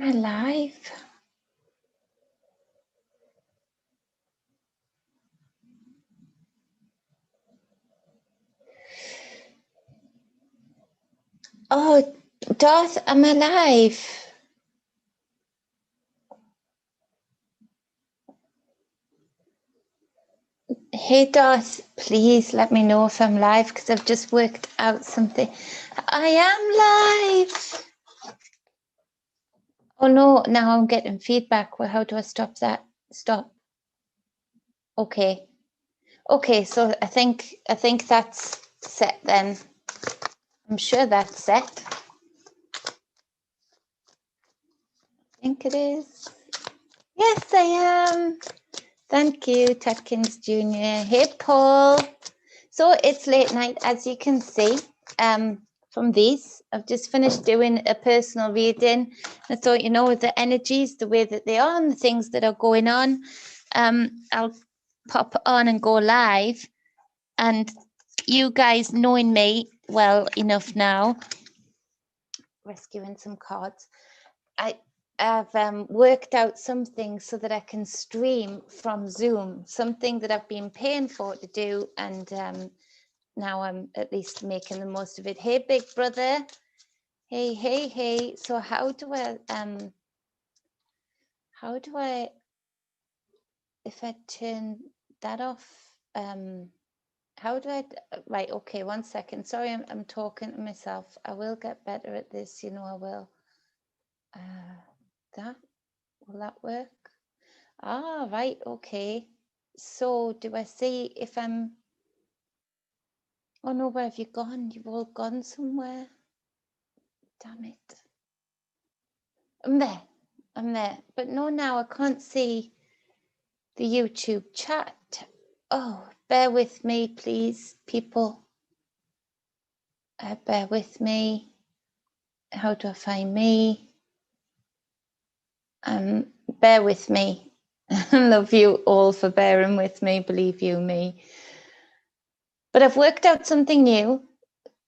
alive. Oh, Darth, I'm alive. Hey, Darth, please let me know if I'm live because I've just worked out something. I am live. Oh no, now I'm getting feedback. Well, how do I stop that? Stop. Okay. Okay, so I think that's set then. I'm sure that's set. I think it is. Yes, I am. Thank you, Tatkins Jr. Hey, Paul. So it's late night, as you can see from these. I've just finished doing a personal reading. I thought, you know, with the energies, the way that they are and the things that are going on, I'll pop on and go live. And you guys knowing me well enough now, rescuing some cards, I've worked out something so that I can stream from Zoom, something that I've been paying for to do, and now I'm at least making the most of it. Hey, big brother. Hey, hey, hey. So how do I, if I turn that off, how do I, right, okay, 1 second. Sorry, I'm talking to myself. I will get better at this, you know I will. Will that work? Ah, right, okay. So do I see if I'm, oh no, where have you gone? You've all gone somewhere. Damn it. I'm there. But no, now I can't see the YouTube chat. Oh, bear with me, please, people. Bear with me. How do I find me? Bear with me. Love you all for bearing with me, believe you me. But I've worked out something new.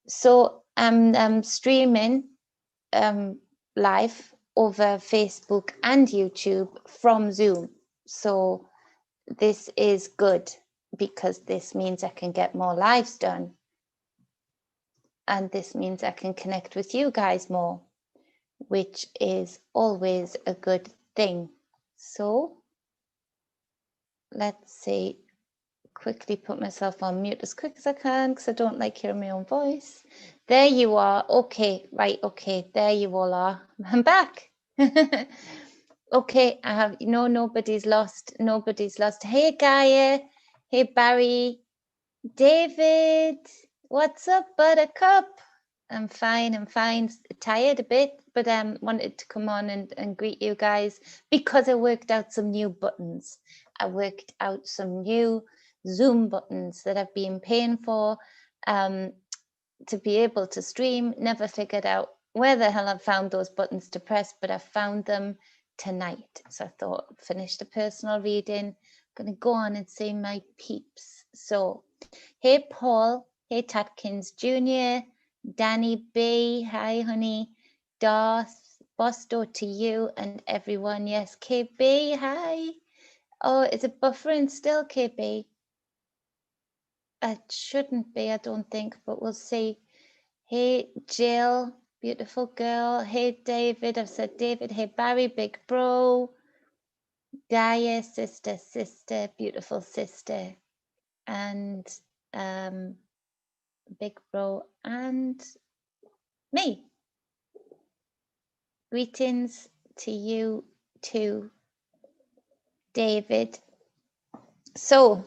So I'm streaming live over Facebook and YouTube from Zoom. So this is good because this means I can get more lives done. And this means I can connect with you guys more, which is always a good thing. So let's see, quickly put myself on mute as quick as I can because I don't like hearing my own voice. There you are. Okay, right, okay, there you all are. I'm back. Okay, I have, no, nobody's lost. Hey, Gaia. Hey, Barry. David. What's up, Buttercup? I'm fine. Tired a bit, but wanted to come on and greet you guys because I worked out some new buttons. I worked out some new Zoom buttons that I've been paying for to be able to stream. Never figured out where the hell I found those buttons to press, but I found them tonight. So I thought, finish the personal reading. I'm going to go on and see my peeps. So, hey, Paul. Hey, Tatkins Jr. Danny B. Hi, honey. Darth. Bosto to you and everyone. Yes, KB. Hi. Oh, is it buffering still, KB? It shouldn't be, I don't think, but we'll see. Hey, Jill, beautiful girl. Hey, David. I've said David. Hey, Barry, big bro. Gaia, sister, beautiful sister. And big bro and me. Greetings to you too, David. So,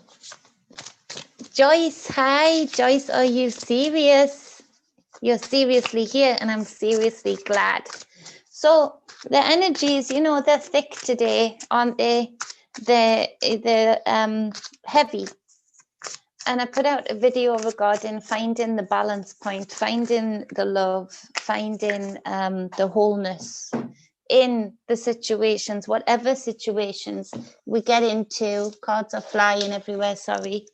Joyce, hi. Joyce, are you serious? You're seriously here and I'm seriously glad. So the energies, you know, they're thick today, aren't they? They're heavy. And I put out a video regarding finding the balance point, finding the love, finding the wholeness in the situations, whatever situations we get into. Cards are flying everywhere, sorry.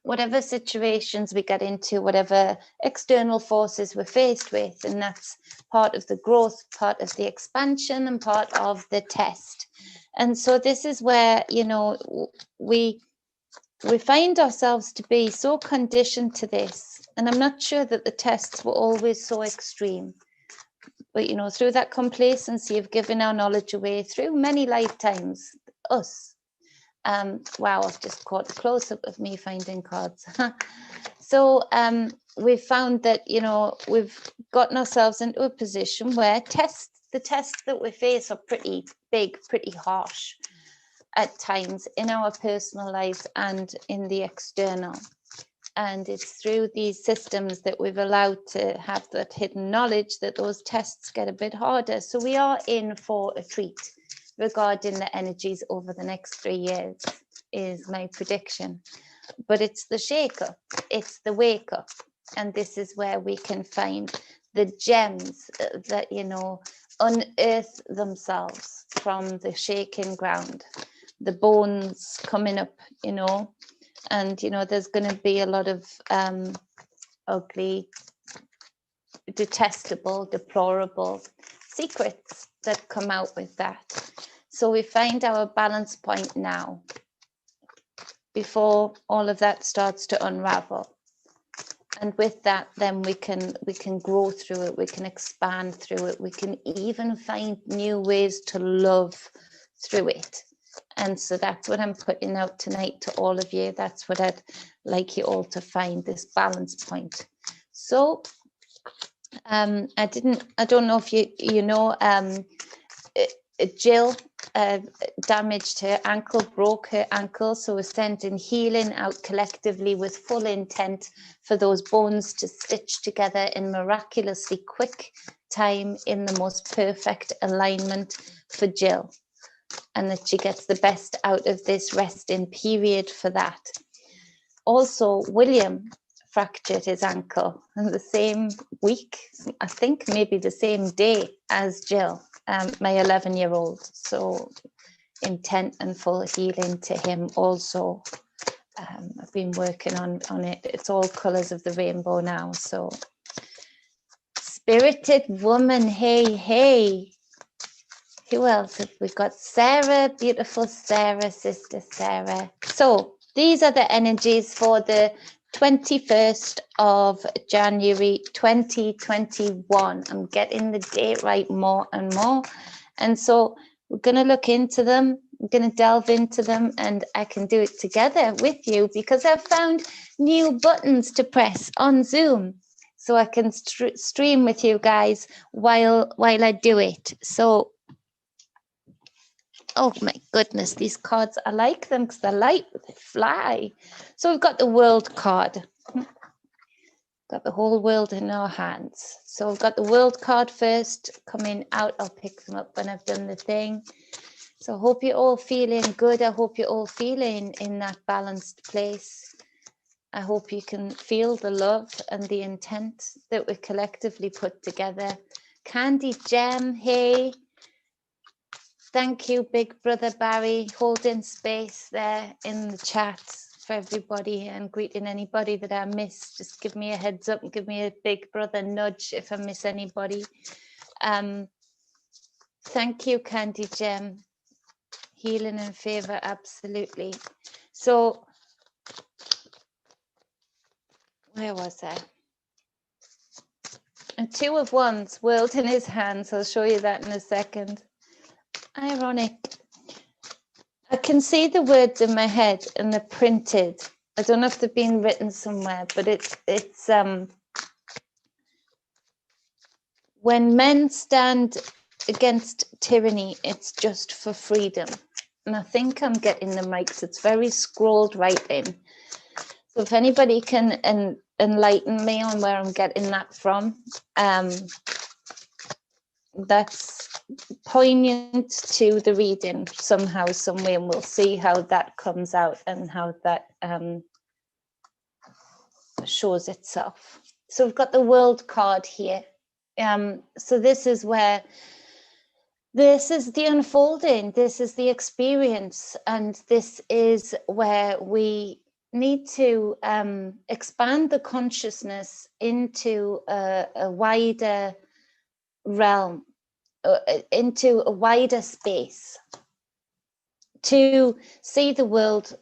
whatever situations we get into, whatever external forces we're faced with, and that's part of the growth, part of the expansion, and part of the test. And so this is where, you know, we find ourselves to be so conditioned to this. And I'm not sure that the tests were always so extreme. But, you know, through that complacency of giving our knowledge away through many lifetimes, us. Wow, I've just caught a close-up of me finding cards. So we've found that, you know, we've gotten ourselves into a position where the tests that we face are pretty big, pretty harsh at times in our personal lives and in the external. And it's through these systems that we've allowed to have that hidden knowledge that those tests get a bit harder. So we are in for a treat regarding the energies over the next 3 years, is my prediction. But it's the shake up, it's the wake up. And this is where we can find the gems that, you know, unearth themselves from the shaking ground, the bones coming up, you know. And, you know, there's going to be a lot of ugly, detestable, deplorable secrets that come out with that. So we find our balance point now before all of that starts to unravel. And with that, then we can grow through it, we can expand through it, we can even find new ways to love through it. And so that's what I'm putting out tonight to all of you. That's what I'd like you all to find, this balance point. So I don't know if you know, Jill damaged her ankle, broke her ankle. So we're sending healing out collectively with full intent for those bones to stitch together in miraculously quick time in the most perfect alignment for Jill. And that she gets the best out of this resting period for that. Also, William fractured his ankle in the same week, I think maybe the same day as Jill, my 11-year-old. So intent and full healing to him also. I've been working on it. It's all colours of the rainbow now. So spirited woman, hey, hey. Who else have we got? Sarah, beautiful Sarah, sister Sarah. So these are the energies for the 21st of January 2021. I'm getting the date right more and more. And so we're going to look into them. We're going to delve into them, and I can do it together with you because I've found new buttons to press on Zoom. So I can stream with you guys while I do it. So oh my goodness, these cards, I like them because they're light, they fly. So we've got the world card. Got the whole world in our hands. So we've got the world card first coming out. I'll pick them up when I've done the thing. So I hope you're all feeling good. I hope you're all feeling in that balanced place. I hope you can feel the love and the intent that we collectively put together. Candy Gem, hey. Thank you, Big Brother Barry, holding space there in the chat for everybody and greeting anybody that I miss. Just give me a heads up and give me a Big Brother nudge if I miss anybody. Thank you, Candy Gem. Healing and favor, absolutely. So, where was I? A 2 of Wands, world in his hands. I'll show you that in a second. Ironic. I can see the words in my head and they're printed. I don't know if they've been written somewhere, but it's when men stand against tyranny, it's just for freedom. And I think I'm getting them right because it's very scrolled writing. So if anybody can enlighten me on where I'm getting that from, that's poignant to the reading somehow, some way, and we'll see how that comes out and how that shows itself. So we've got the world card here. So this is where, this is the unfolding, this is the experience, and this is where we need to expand the consciousness into a wider realm, into a wider space, to see the world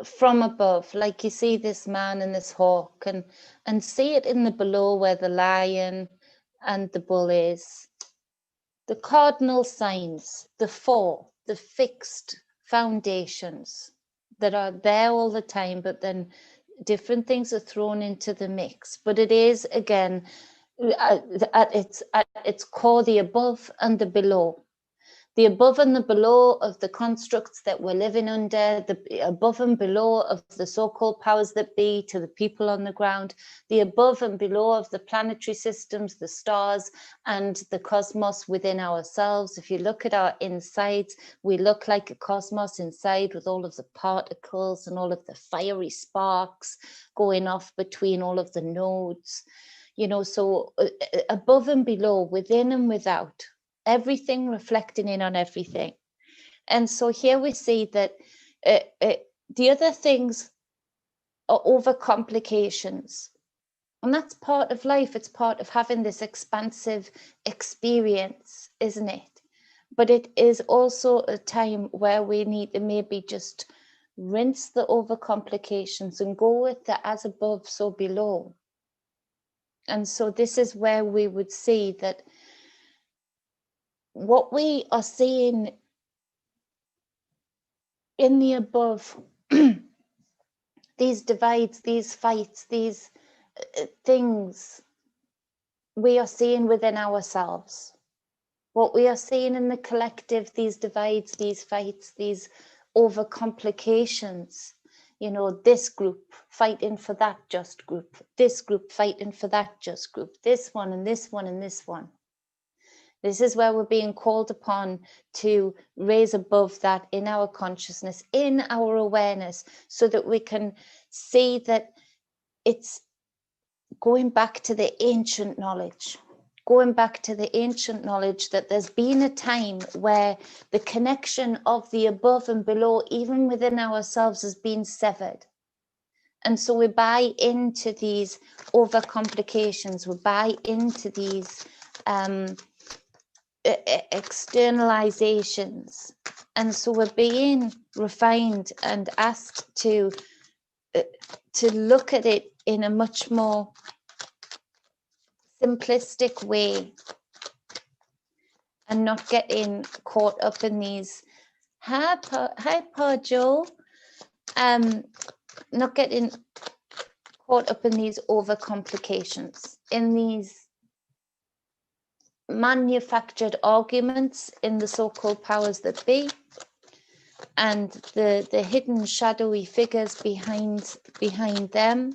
from above, like you see this man and this hawk, and see it in the below where the lion and the bull is. The cardinal signs, the four, the fixed foundations that are there all the time, but then different things are thrown into the mix. But it is, again, at its core, the above and the below. The above and the below of the constructs that we're living under, the above and below of the so-called powers that be to the people on the ground, the above and below of the planetary systems, the stars, and the cosmos within ourselves. If you look at our insides, we look like a cosmos inside, with all of the particles and all of the fiery sparks going off between all of the nodes. You know, so above and below, within and without, everything reflecting in on everything. And so here we see that the other things are overcomplications. And that's part of life. It's part of having this expansive experience, isn't it? But it is also a time where we need to maybe just rinse the overcomplications and go with the as above, so below. And so this is where we would see that what we are seeing in the above, these divides, these fights, these things we are seeing within ourselves. What we are seeing in the collective, these divides, these fights, these overcomplications, you know, this group fighting for that just group, this group fighting for that just group, this one and this one and this one. This is where we're being called upon to raise above that in our consciousness, in our awareness, so that we can see that it's going back to the ancient knowledge, that there's been a time where the connection of the above and below, even within ourselves, has been severed. And so we buy into these overcomplications, we buy into these externalizations, and so we're being refined and asked to look at it in a much more simplistic way and not getting caught up in these hi Pa Joe, not getting caught up in these overcomplications, in these manufactured arguments in the so-called powers that be, and the hidden shadowy figures behind them,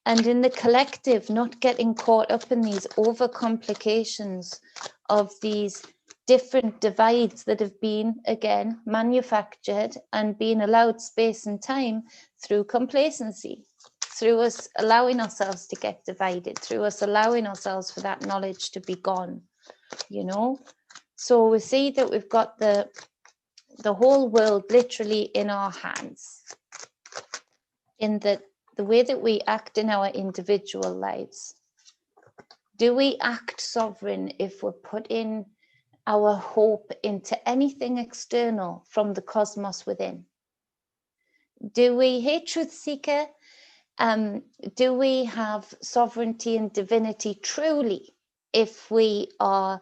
and in the collective not getting caught up in these overcomplications of these different divides that have been, again, manufactured and being allowed space and time through complacency, through us allowing ourselves to get divided, through us allowing ourselves for that knowledge to be gone, you know. So we see that we've got the whole world literally in our hands, in the way that we act in our individual lives. Do we act sovereign if we're putting our hope into anything external from the cosmos within? Do we, hey truth seeker, do we have sovereignty and divinity truly if we are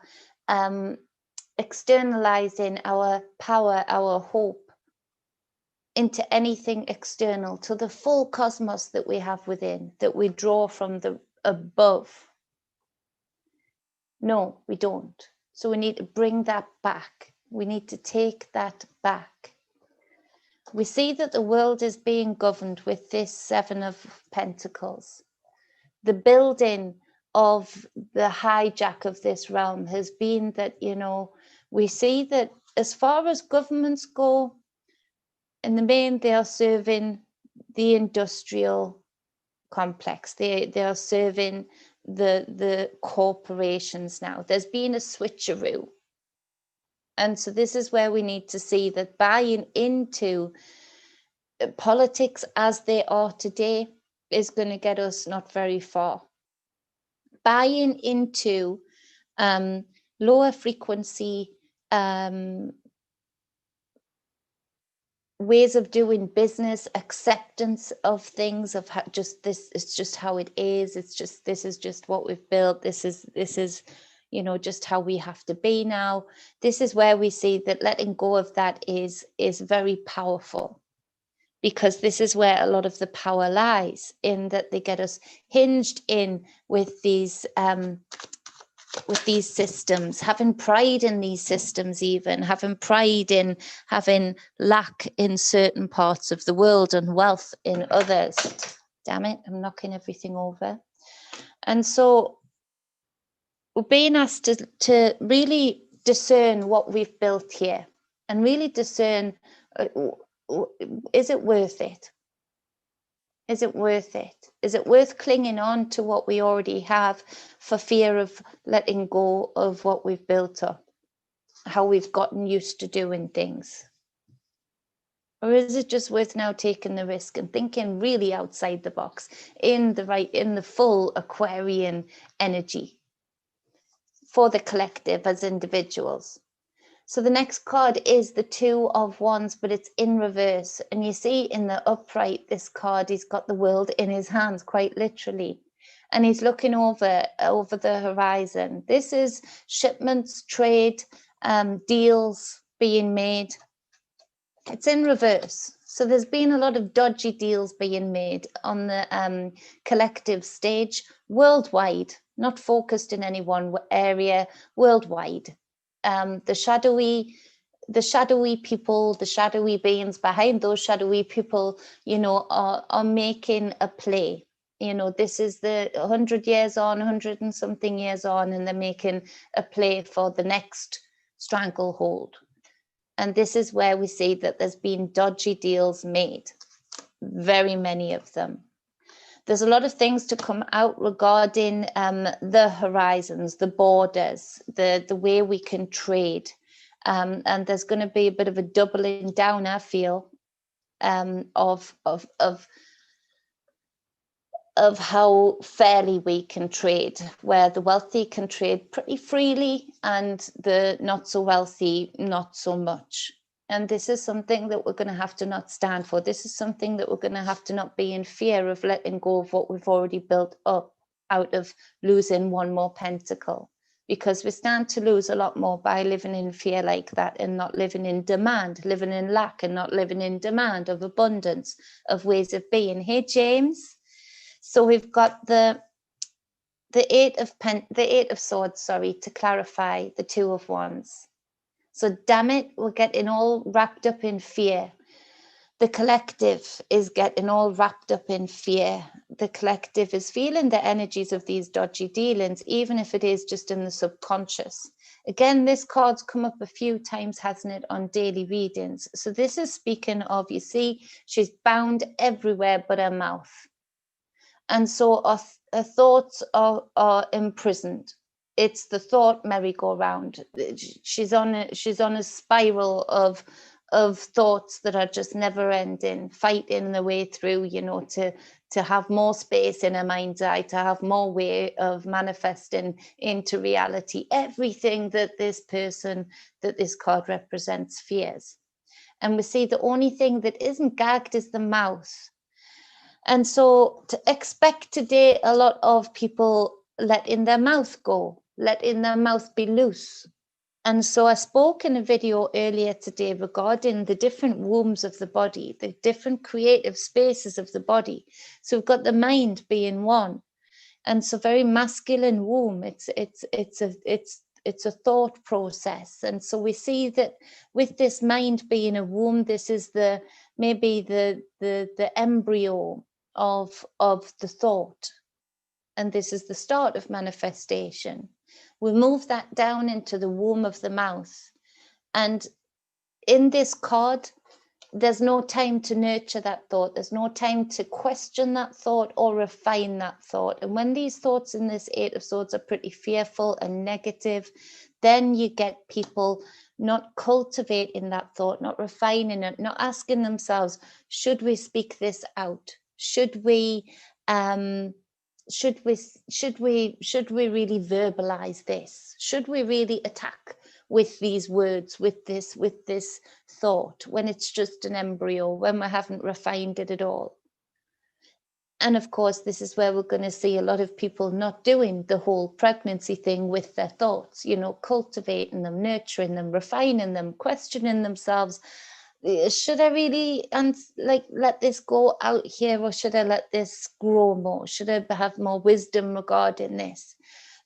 externalizing our power, our hope into anything external, to the full cosmos that we have within, that we draw from the above? No, we don't. So we need to bring that back. We need to take that back. We see that the world is being governed with this Seven of Pentacles. The building of the hijack of this realm has been that, you know, we see that as far as governments go, in the main, they are serving the industrial complex. They are serving the corporations now. There's been a switcheroo. And so this is where we need to see that buying into politics as they are today is going to get us not very far. Buying into lower frequency ways of doing business, acceptance of things, of how just this is just how it is. It's just, this is just what we've built. This is, you know, just how we have to be now. This is where we see that letting go of that is very powerful, because this is where a lot of the power lies, in that they get us hinged in with these systems, having pride in these systems, even having pride in having lack in certain parts of the world and wealth in others. Damn it, I'm knocking everything over. And so we're being asked to really discern what we've built here, and really discern, is it worth it? Is it worth it? Is it worth clinging on to what we already have for fear of letting go of what we've built up, how we've gotten used to doing things? Or is it just worth now taking the risk and thinking really outside the box, in the full Aquarian energy for the collective as individuals? So the next card is the Two of Wands, but it's in reverse. And you see in the upright, this card, he's got the world in his hands, quite literally. And he's looking over the horizon. This is shipments, trade, deals being made. It's in reverse. So there's been a lot of dodgy deals being made on the collective stage, worldwide, not focused in any one area, worldwide. The shadowy people, the shadowy beings behind those shadowy people, you know, are making a play. You know, this is the 100 years on, 100 and something years on, and they're making a play for the next stranglehold. And this is where we see that there's been dodgy deals made, very many of them. There's a lot of things to come out regarding the horizons, the borders, the way we can trade. And there's going to be a bit of a doubling down, I feel, of how fairly we can trade, where the wealthy can trade pretty freely and the not so wealthy, not so much. And this is something that we're going to have to not stand for. This is something that we're going to have to not be in fear of letting go of what we've already built up out of losing one more pentacle, because we stand to lose a lot more by living in fear like that, and not living in demand, living in lack and not living in demand of abundance, of ways of being. Hey, James. So we've got the Eight of Swords, sorry, to clarify, the Two of Wands. So damn it, we're getting all wrapped up in fear. The collective is getting all wrapped up in fear. The collective is feeling the energies of these dodgy dealings, even if it is just in the subconscious. Again, this card's come up a few times, hasn't it, on daily readings. So this is speaking of, you see, she's bound everywhere but her mouth. And so her thoughts are imprisoned. It's the thought merry-go-round. She's on a spiral of thoughts that are just never ending, fighting the way through, you know, to have more space in her mind's eye, to have more way of manifesting into reality everything that this person, that this card represents, fears. And we see the only thing that isn't gagged is the mouth. And so to expect today a lot of people letting their mouth go, letting their mouth be loose. And so I spoke in a video earlier today regarding the different wombs of the body, the different creative spaces of the body. So we've got the mind being one. And so very masculine womb, it's a thought process. And so we see that with this mind being a womb, this is maybe the embryo of the thought, and this is the start of manifestation. We move that down into the womb of the mouth, and in this card there's no time to nurture that thought. There's no time to question that thought or refine that thought. And when these thoughts in this Eight of Swords are pretty fearful and negative, then you get people not cultivating that thought, not refining it, not asking themselves, should we speak this out? Should we really verbalize this? Should we really attack with these words, with this thought, when it's just an embryo, when we haven't refined it at all? And of course, this is where we're going to see a lot of people not doing the whole pregnancy thing with their thoughts, you know, cultivating them, nurturing them, refining them, questioning themselves. Should I really let this go out here, or should I let this grow more? Should I have more wisdom regarding this?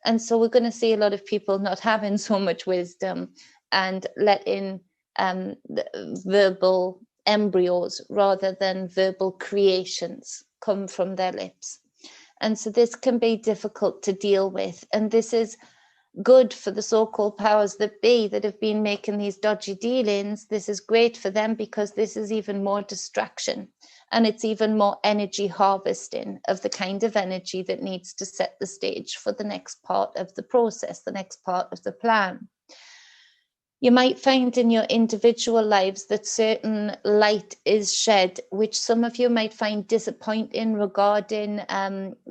And so we're going to see a lot of people not having so much wisdom and letting verbal embryos rather than verbal creations come from their lips. And so this can be difficult to deal with. And this is good for the so-called powers that be that have been making these dodgy dealings. This is great for them because this is even more distraction, and it's even more energy harvesting of the kind of energy that needs to set the stage for the next part of the process, the next part of the plan. You might find in your individual lives that certain light is shed, which some of you might find disappointing regarding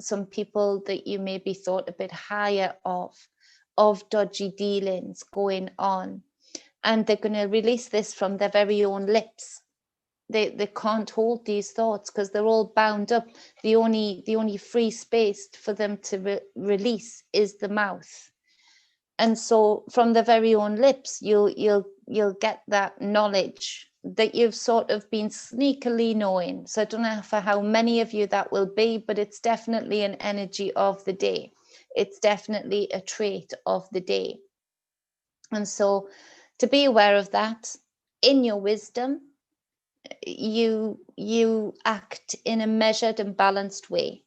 some people that you maybe thought a bit higher of dodgy dealings going on. And they're going to release this from their very own lips. They can't hold these thoughts because they're all bound up. The only free space for them to release is the mouth. And so from the very own lips, you'll get that knowledge that you've sort of been sneakily knowing. So I don't know for how many of you that will be, but it's definitely an energy of the day. It's definitely a trait of the day. And so to be aware of that, in your wisdom, you act in a measured and balanced way.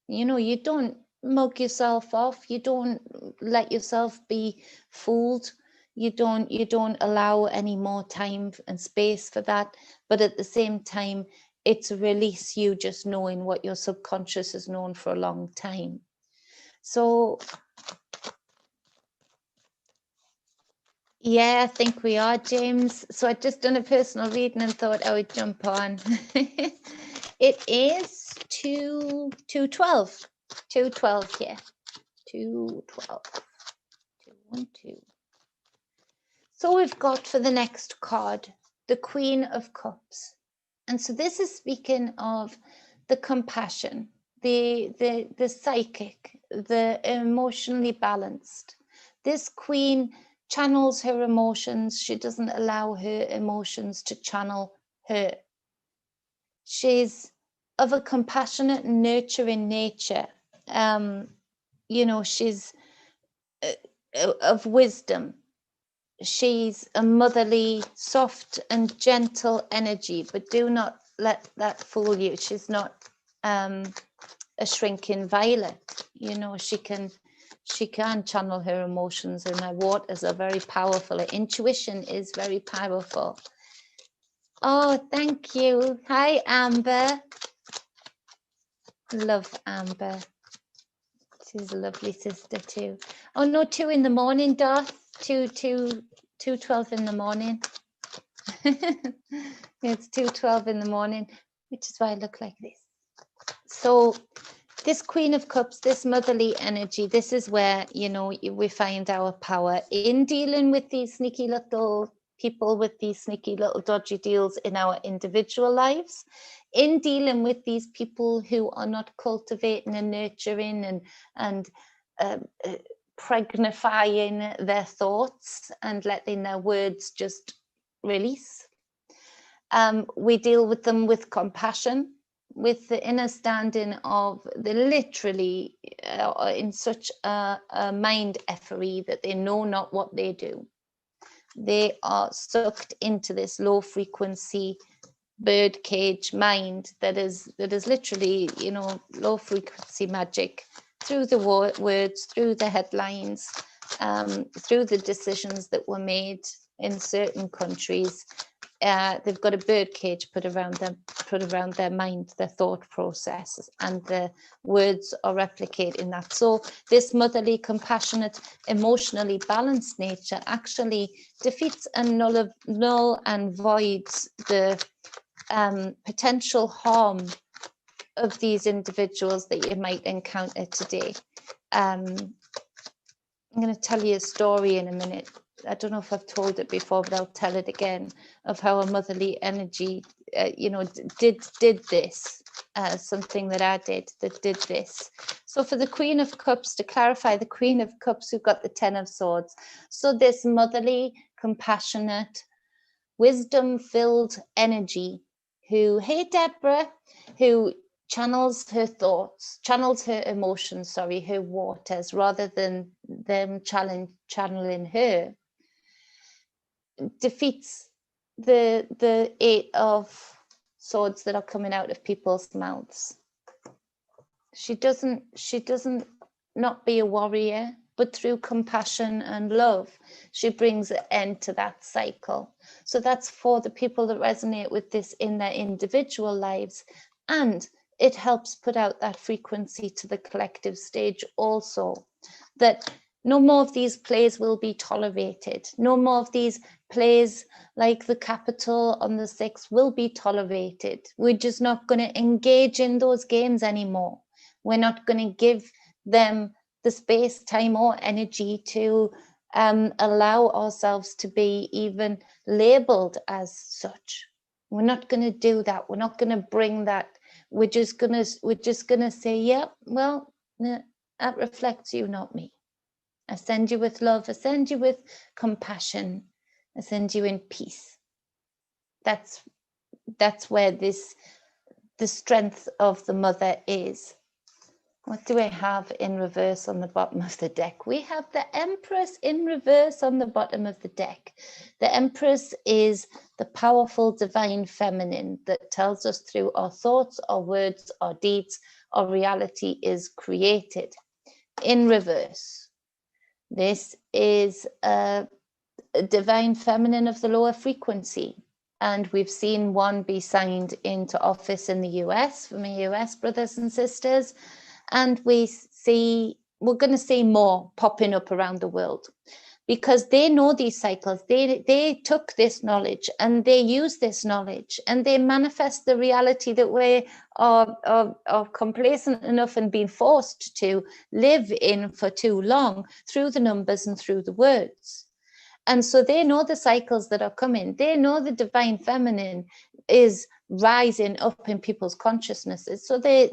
You know, you don't mug yourself off. You don't let yourself be fooled. You don't allow any more time and space for that. But at the same time, it's a release, you just knowing what your subconscious has known for a long time. So yeah, I think we are, James. So I'd just done a personal reading and thought I would jump on. It is 212. 212 here. 212. 212. So we've got for the next card, the Queen of Cups. And so this is speaking of the compassion, the psychic, the emotionally balanced. This queen channels her emotions. She doesn't allow her emotions to channel her. She's of a compassionate, nurturing nature. You know, she's of wisdom. She's a motherly, soft and gentle energy, but do not let that fool you. She's not a shrinking violet. You know, she can channel her emotions, and her waters are very powerful. Her intuition is very powerful. Oh, thank you. Hi, Amber. Love Amber. She's a lovely sister too. Oh no, 2 in the morning, Darth. 2:12 in the morning. It's 2:12 in the morning, which is why I look like this. So this Queen of Cups, this motherly energy, this is where, you know, we find our power in dealing with these sneaky little people, with these sneaky little dodgy deals in our individual lives, in dealing with these people who are not cultivating and nurturing and pregnifying their thoughts and letting their words just release. We deal with them with compassion, with the understanding of they literally in such a mind effery that they know not what they do. They are sucked into this low frequency birdcage mind that is literally, you know, low frequency magic through the words, through the headlines, through the decisions that were made in certain countries. they've got a bird cage put around their mind, their thought process, and the words are replicating that. So this motherly, compassionate, emotionally balanced nature actually defeats and null and voids the potential harm of these individuals that you might encounter today. I'm going to tell you a story in a minute. I don't know if I've told it before, but I'll tell it again, of how a motherly energy, did this, something that I did that did this. So for the Queen of Cups, to clarify, the Queen of Cups, we've got the Ten of Swords. So this motherly, compassionate, wisdom-filled energy who, hey Deborah, who channels her thoughts, channels her emotions, her waters, rather than them channeling her, defeats the Eight of Swords that are coming out of people's mouths. She doesn't not be a warrior, but through compassion and love, she brings an end to that cycle. So that's for the people that resonate with this in their individual lives, and it helps put out that frequency to the collective stage also, that no more of these plays will be tolerated. No more of these plays like the Capitol on the 6th will be tolerated. We're just not going to engage in those games anymore. We're not going to give them the space, time, or energy to allow ourselves to be even labeled as such. We're not going to do that. We're not going to bring that. We're just going to say, yeah, well, that reflects you, not me. I send you with love. I send you with compassion. I send you in peace. That's where the strength of the mother is. What do we have in reverse on the bottom of the deck? We have the Empress in reverse on the bottom of the deck. The Empress is the powerful divine feminine that tells us through our thoughts, our words, our deeds, our reality is created. In reverse, this is a divine feminine of the lower frequency. And we've seen one be signed into office in the US for my US brothers and sisters. And we're going to see more popping up around the world, because they know these cycles. They took this knowledge and they use this knowledge and they manifest the reality that we are complacent enough and being forced to live in for too long through the numbers and through the words. And so they know the cycles that are coming. They know the divine feminine is rising up in people's consciousnesses. So they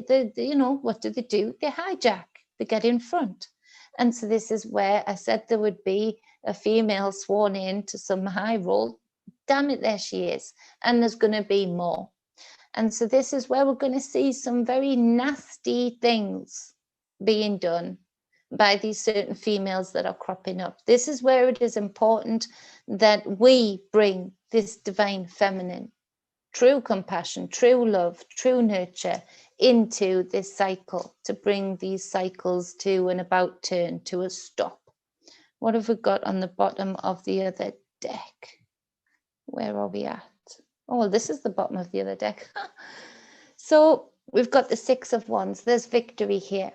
what do? They hijack, they get in front. And so this is where I said there would be a female sworn in to some high role. Damn it, there she is. And there's going to be more. And so this is where we're going to see some very nasty things being done by these certain females that are cropping up. This is where it is important that we bring this divine feminine, true compassion, true love, true nurture into this cycle, to bring these cycles to an about turn, to a stop. What have we got on the bottom of the other deck? Where are we at? Oh, well, this is the bottom of the other deck. So we've got the Six of Wands. There's victory here.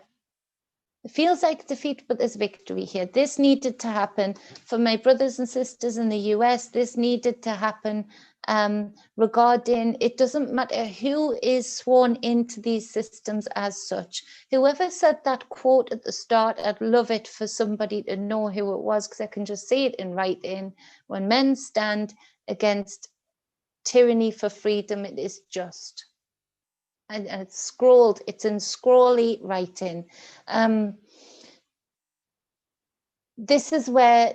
It feels like defeat, but there's victory here. This needed to happen for my brothers and sisters in the US. This needed to happen regarding, it doesn't matter who is sworn into these systems as such. Whoever said that quote at the start, I'd love it for somebody to know who it was, because I can just see it in writing. When men stand against tyranny for freedom, it is just. And it's scrolled, it's in scrolly writing. This is where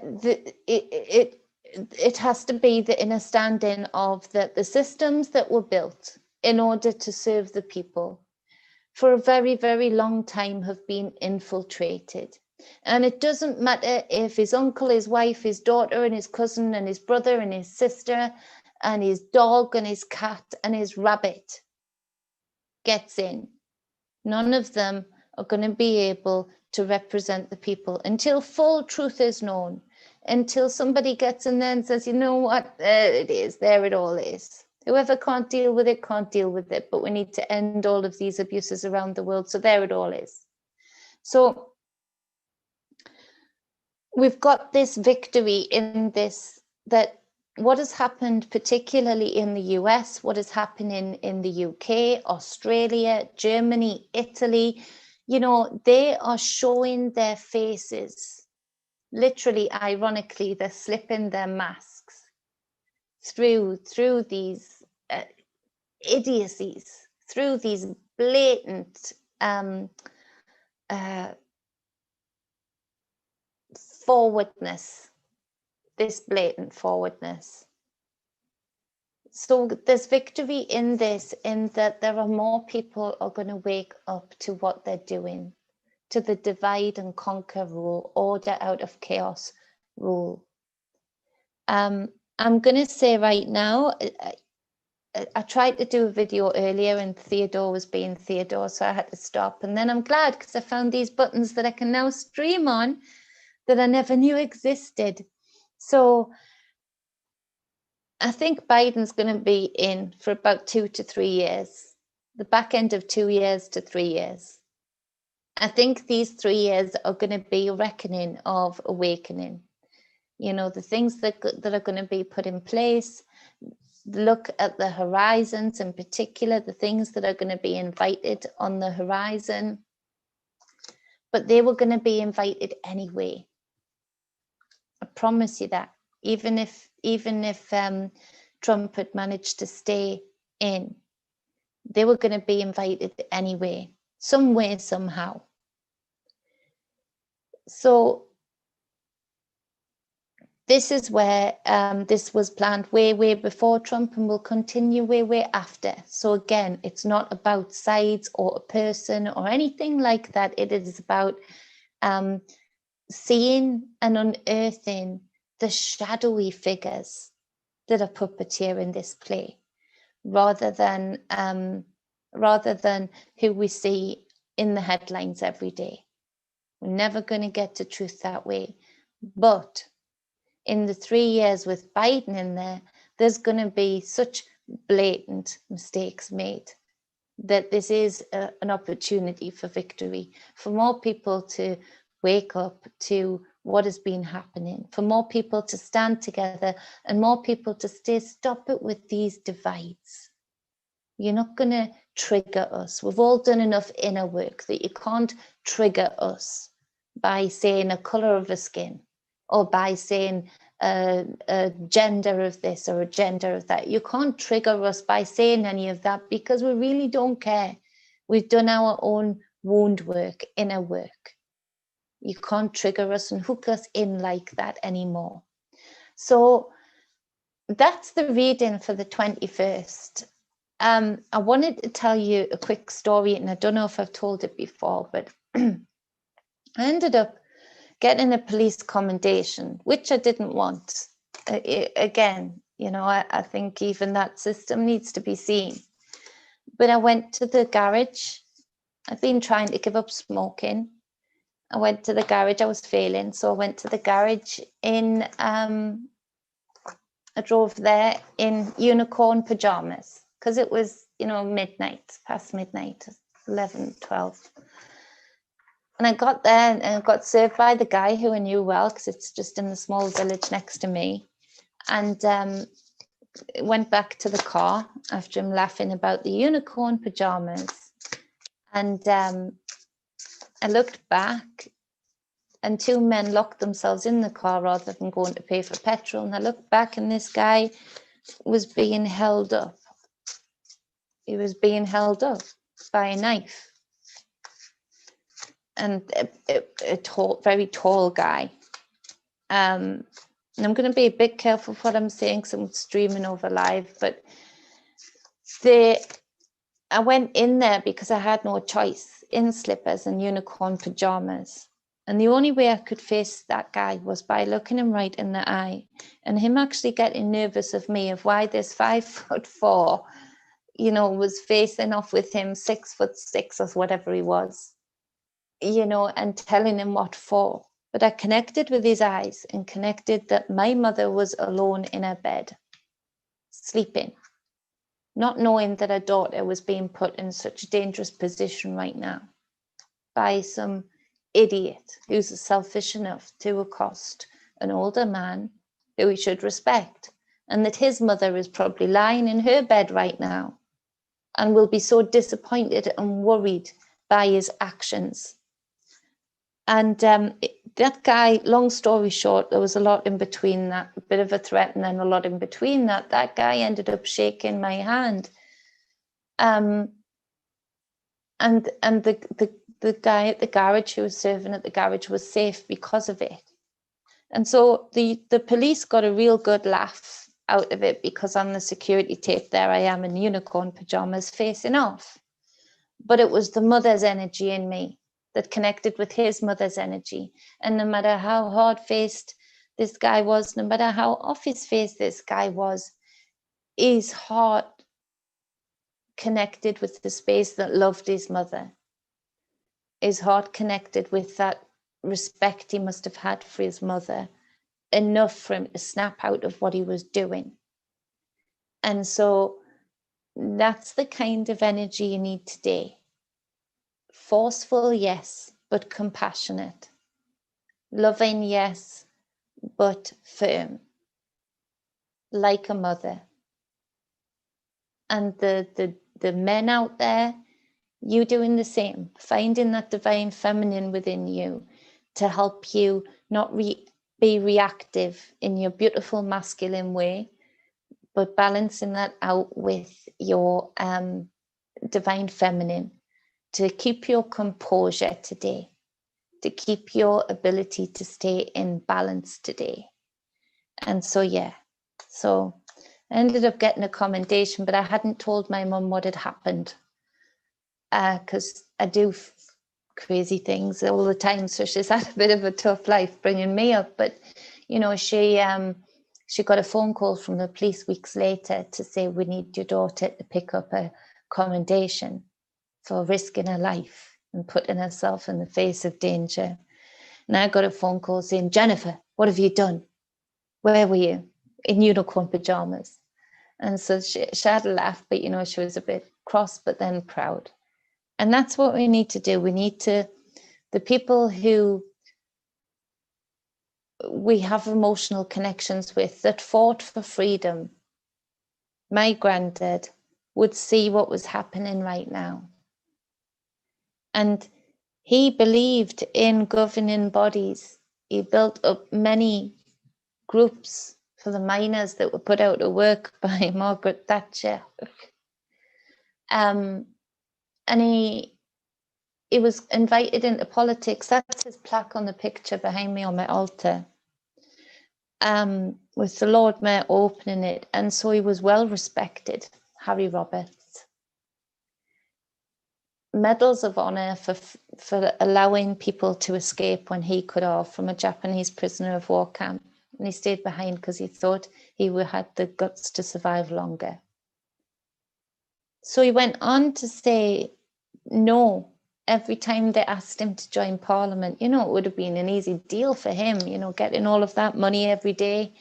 it has to be the inner standing of the systems that were built in order to serve the people for a very, very long time have been infiltrated. And it doesn't matter if his uncle, his wife, his daughter and his cousin and his brother and his sister and his dog and his cat and his rabbit gets in. None of them are going to be able to represent the people until full truth is known. until somebody gets in there and says, you know what, there it is, there it all is. Whoever can't deal with it, can't deal with it, but we need to end all of these abuses around the world. So there it all is. So we've got this victory in this, that what has happened, particularly in the US, what is happening in the UK, Australia, Germany, Italy, you know, they are showing their faces. Literally, ironically, they're slipping their masks through these idiocies, through these blatant forwardness, this blatant forwardness. So there's victory in this, in that there are more people are going to wake up to what they're doing, to the divide and conquer rule, order out of chaos rule. I'm going to say right now, I tried to do a video earlier and Theodore was being Theodore, so I had to stop. And then I'm glad because I found these buttons that I can now stream on that I never knew existed. So I think Biden's going to be in for about 2 to 3 years, the back end of 2 years to 3 years. I think these 3 years are going to be a reckoning of awakening. You know, the things that are going to be put in place, look at the horizons in particular, the things that are going to be invited on the horizon, but they were going to be invited anyway. I promise you that, even if Trump had managed to stay in, they were going to be invited anyway, some way, somehow. So this is where this was planned way before Trump and will continue way after. So again, it's not about sides or a person or anything like that. It is about seeing and unearthing the shadowy figures that are puppeteering this play, rather than who we see in the headlines every day. We're never going to get to truth that way. But in the 3 years with Biden in there, there's going to be such blatant mistakes made that this is an opportunity for victory, for more people to wake up to what has been happening, for more people to stand together and more people to stop it with these divides. You're not going to trigger us. We've all done enough inner work that you can't trigger us by saying a color of the skin, or by saying a gender of this or a gender of that. You can't trigger us by saying any of that, because we really don't care. We've done our own wound work, inner work. You can't trigger us and hook us in like that anymore. So that's the reading for the 21st. I wanted to tell you a quick story, and I don't know if I've told it before, but I ended up getting a police commendation, which I didn't want. Again, you know, I think even that system needs to be seen. But I went to the garage. I've been trying to give up smoking. I went to the garage. I was failing, so I went to the garage in, I drove there in unicorn pajamas, because it was, you know, midnight, past midnight, 11, 12. And I got there and I got served by the guy who I knew well, because it's just in the small village next to me. And went back to the car after him laughing about the unicorn pajamas. And I looked back, and 2 men locked themselves in the car rather than going to pay for petrol. And I looked back, and this guy was being held up. He was being held up by a knife. And a tall, very tall guy. And I'm going to be a bit careful what I'm saying, because I'm streaming over live. But I went in there because I had no choice, in slippers and unicorn pajamas. And the only way I could face that guy was by looking him right in the eye, and him actually getting nervous of me, of why this 5'4", you know, was facing off with him 6'6" or whatever he was, you know, and telling him what for. But I connected with his eyes and connected that my mother was alone in her bed, sleeping, not knowing that her daughter was being put in such a dangerous position right now by some idiot who's selfish enough to accost an older man who he should respect, and that his mother is probably lying in her bed right now and will be so disappointed and worried by his actions. And that guy, long story short, there was a lot in between that, a bit of a threat and then a lot in between that. That guy ended up shaking my hand. And the guy at the garage who was serving at the garage was safe because of it. And so the police got a real good laugh out of it, because on the security tape there I am in unicorn pajamas facing off. But it was the mother's energy in me that connected with his mother's energy. And no matter how hard-faced this guy was, no matter how off his face this guy was, his heart connected with the space that loved his mother. His heart connected with that respect he must have had for his mother, enough for him to snap out of what he was doing. And so that's the kind of energy you need today. Forceful, yes, but compassionate. Loving, yes, but firm. Like a mother. And the men out there, you doing the same, finding that divine feminine within you to help you not be reactive in your beautiful masculine way, but balancing that out with your divine feminine to keep your composure today, to keep your ability to stay in balance today. And so, yeah, so I ended up getting a commendation, but I hadn't told my mum what had happened, because I do crazy things all the time. So she's had a bit of a tough life bringing me up. But, you know, she got a phone call from the police weeks later to say, we need your daughter to pick up a commendation for risking her life and putting herself in the face of danger. And I got a phone call saying, Jennifer, what have you done? Where were you? In unicorn pajamas. And so she had a laugh, but, you know, she was a bit cross, but then proud. And that's what we need to do. We need to, the people who we have emotional connections with that fought for freedom, my granddad would see what was happening right now. And he believed in governing bodies. He built up many groups for the miners that were put out of work by Margaret Thatcher. And he was invited into politics. That's his plaque on the picture behind me on my altar, with the Lord Mayor opening it. And so he was well respected, Harry Roberts. Medals of honor for allowing people to escape when he could have from a Japanese prisoner of war camp. And he stayed behind because he thought he had the guts to survive longer. So he went on to say no every time they asked him to join Parliament. You know, it would have been an easy deal for him, you know, getting all of that money every day.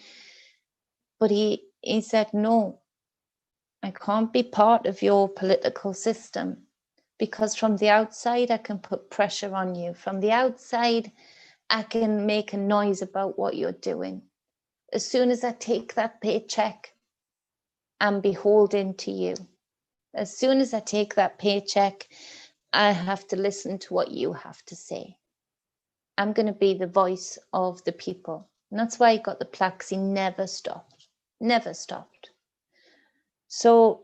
But he said, no, I can't be part of your political system, because from the outside, I can put pressure on you. From the outside, I can make a noise about what you're doing. As soon as I take that paycheck, I'm beholden to you. As soon as I take that paycheck, I have to listen to what you have to say. I'm going to be the voice of the people. And that's why he got the plaques. He never stopped, never stopped. So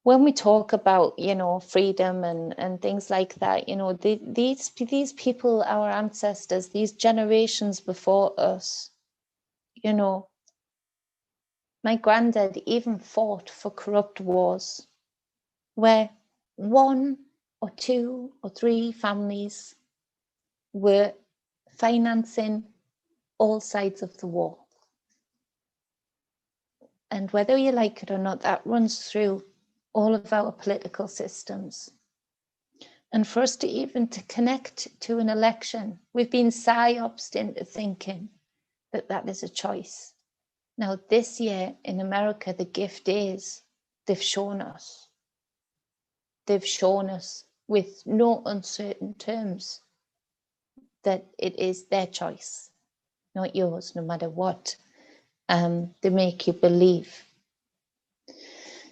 when we talk about, you know, freedom and things like that, you know, these people, our ancestors, these generations before us, you know, my granddad even fought for corrupt wars where 1 or 2 or 3 families were financing all sides of the war. And whether you like it or not, that runs through all of our political systems. And for us to even to connect to an election, we've been psyopsed into thinking that that is a choice. Now, this year in America, the gift is they've shown us. They've shown us with no uncertain terms that it is their choice, not yours, no matter what they make you believe.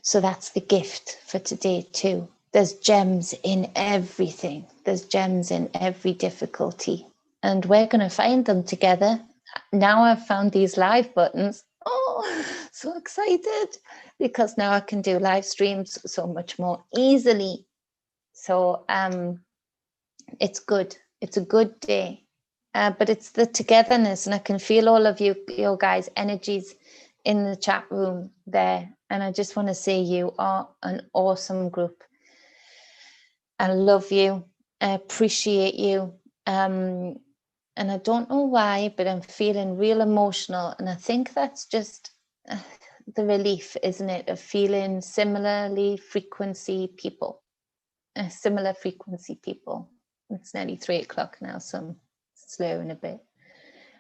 So that's the gift for today too. There's gems in everything. There's gems in every difficulty. And we're going to find them together. Now I've found these live buttons. Oh, so excited, because now I can do live streams so much more easily. So it's good. It's a good day. But it's the togetherness, and I can feel all of your guys' energies in the chat room there. And I just want to say you are an awesome group. I love you. I appreciate you. And I don't know why, but I'm feeling real emotional. And I think that's just the relief, isn't it, of feeling similar frequency people. It's nearly 3 o'clock now, so I'm slurring a bit.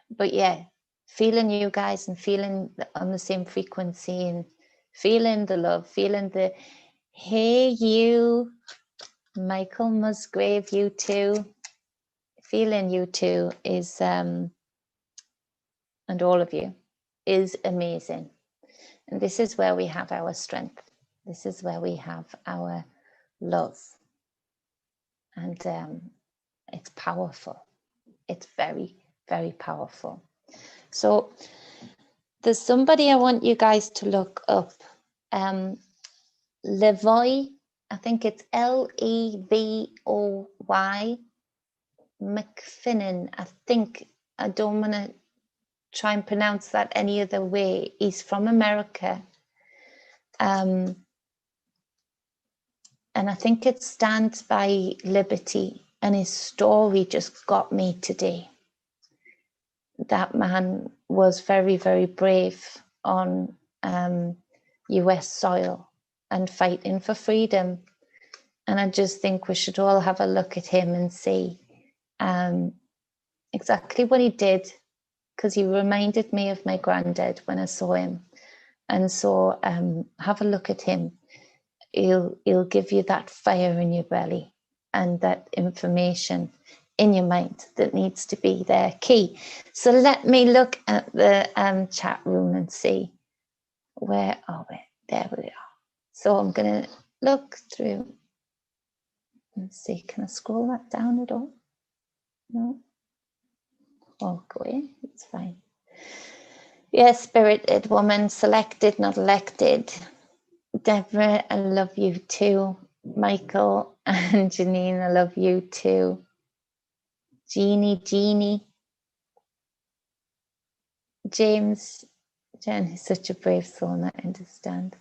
But yeah, feeling you guys and feeling on the same frequency and feeling the love, feeling the, hey, you, Michael Musgrave, you too. Feeling you too is, and all of you, is amazing. And this is where we have our strength. This is where we have our love. And it's powerful. It's very, very powerful. So there's somebody I want you guys to look up. Levoy, I think it's Levoy McFinnan. I don't want to try and pronounce that any other way. He's from America. And I think it stands by liberty. And his story just got me today. That man was very, very brave on US soil and fighting for freedom. And I just think we should all have a look at him and see exactly what he did, because he reminded me of my granddad when I saw him. And so have a look at him. He'll give you that fire in your belly and that information in your mind that needs to be there key. So let me look at the chat room and see, where are we? There we are. So I'm going to look through and see, can I scroll that down at all? No? Walk away, it's fine. Yes, spirited woman, selected, not elected. Deborah, I love you too. Michael and Janine, I love you too. Jeannie, James, Jen is such a brave soul, I understand.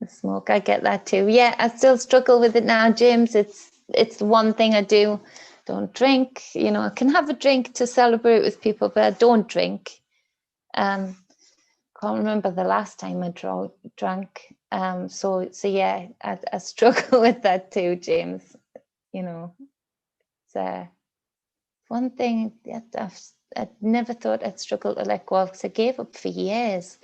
The smoke, I get that too. Yeah, I still struggle with it now, James. It's the one thing I do. Don't drink. You know, I can have a drink to celebrate with people, but I don't drink. Can't remember the last time I drank. So yeah, I struggle with that too, James. You know, it's one thing that I'd never thought I'd struggle to let go of, because I gave up for years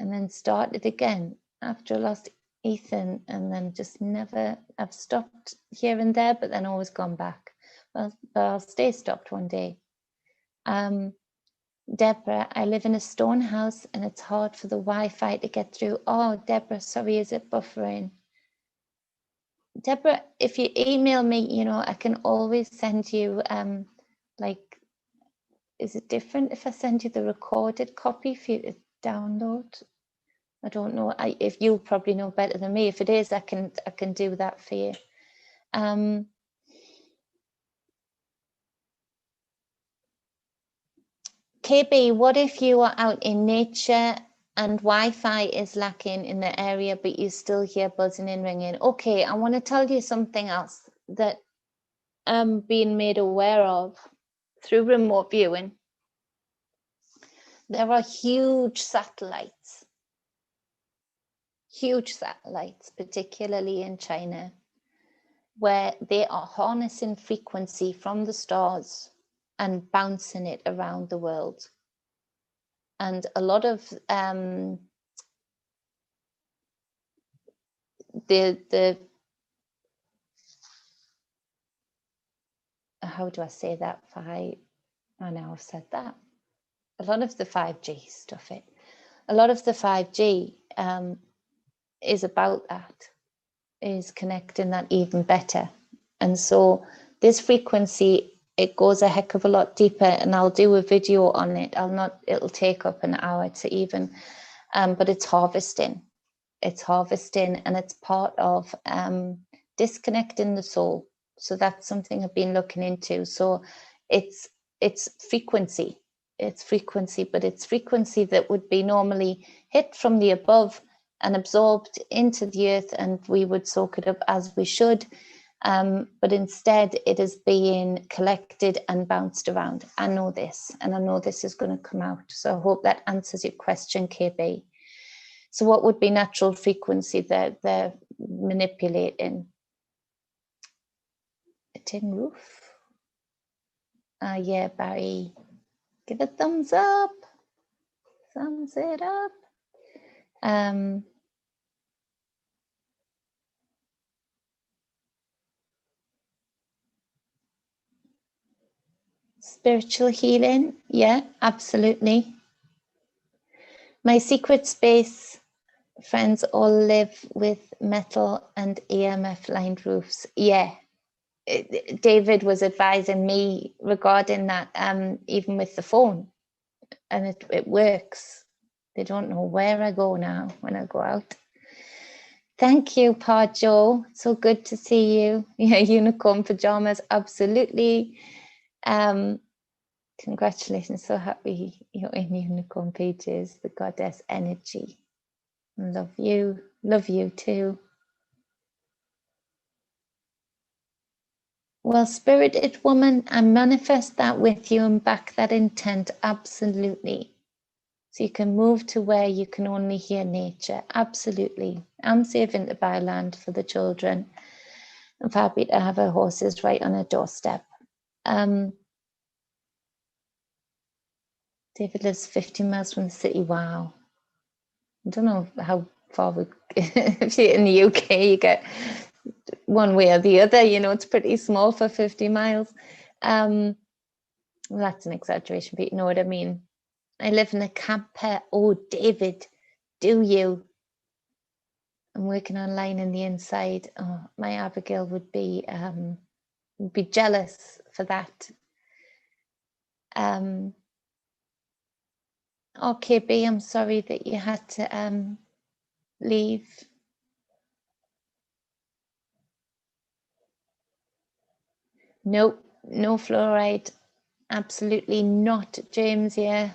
and then started again after I lost Ethan, and then just never, I've stopped here and there, but then always gone back. Well, I'll stay stopped one day. Deborah, I live in a stone house and it's hard for the Wi-Fi to get through. Oh, Deborah, sorry, is it buffering? Deborah, if you email me, you know, I can always send you, like, is it different if I send you the recorded copy for you to download? I don't know. If you probably know better than me. If it is, I can do that for you. KB, what if you are out in nature and Wi-Fi is lacking in the area, but you still hear buzzing and ringing? Okay, I want to tell you something else that I'm being made aware of through remote viewing. There are huge satellites, particularly in China, where they are harnessing frequency from the stars and bouncing it around the world. And a lot of the how do I say that? I know I've said that. A lot of the 5G stuff, a lot of the 5G is about that, is connecting that even better. And so this frequency, it goes a heck of a lot deeper, and I'll do a video on it. It'll take up an hour to even, but it's harvesting. It's harvesting, and it's part of disconnecting the soul. So that's something I've been looking into. So it's frequency. It's frequency, but it's frequency that would be normally hit from the above and absorbed into the earth, and we would soak it up as we should. But instead it is being collected and bounced around. I know this, and I know this is going to come out. So I hope that answers your question, KB. So what would be natural frequency that they're manipulating? A tin roof? Yeah, Barry, give a thumbs up. Thumbs it up. Spiritual healing, yeah, absolutely. My secret space friends all live with metal and EMF lined roofs. Yeah, David was advising me regarding that, even with the phone, and it works. They don't know where I go now when I go out. Thank you, Pa Joe. So good to see you. Yeah, unicorn pajamas, absolutely. Congratulations, so happy you're in unicorn pages, the goddess energy. Love you too. Well, spirited woman, I manifest that with you and back that intent, absolutely. So you can move to where you can only hear nature, absolutely. I'm saving to buy land for the children. I'm happy to have our horses right on a doorstep. David lives 50 miles from the city. Wow. I don't know how far if you're in the UK, you get one way or the other, you know, it's pretty small for 50 miles. Well, that's an exaggeration, but you know what I mean. I live in a camper. Oh, David, do you? I'm working online in the inside. Oh, my Abigail would be jealous for that. Okay, B, I'm sorry that you had to leave. Nope, no fluoride. Absolutely not, James. Yeah.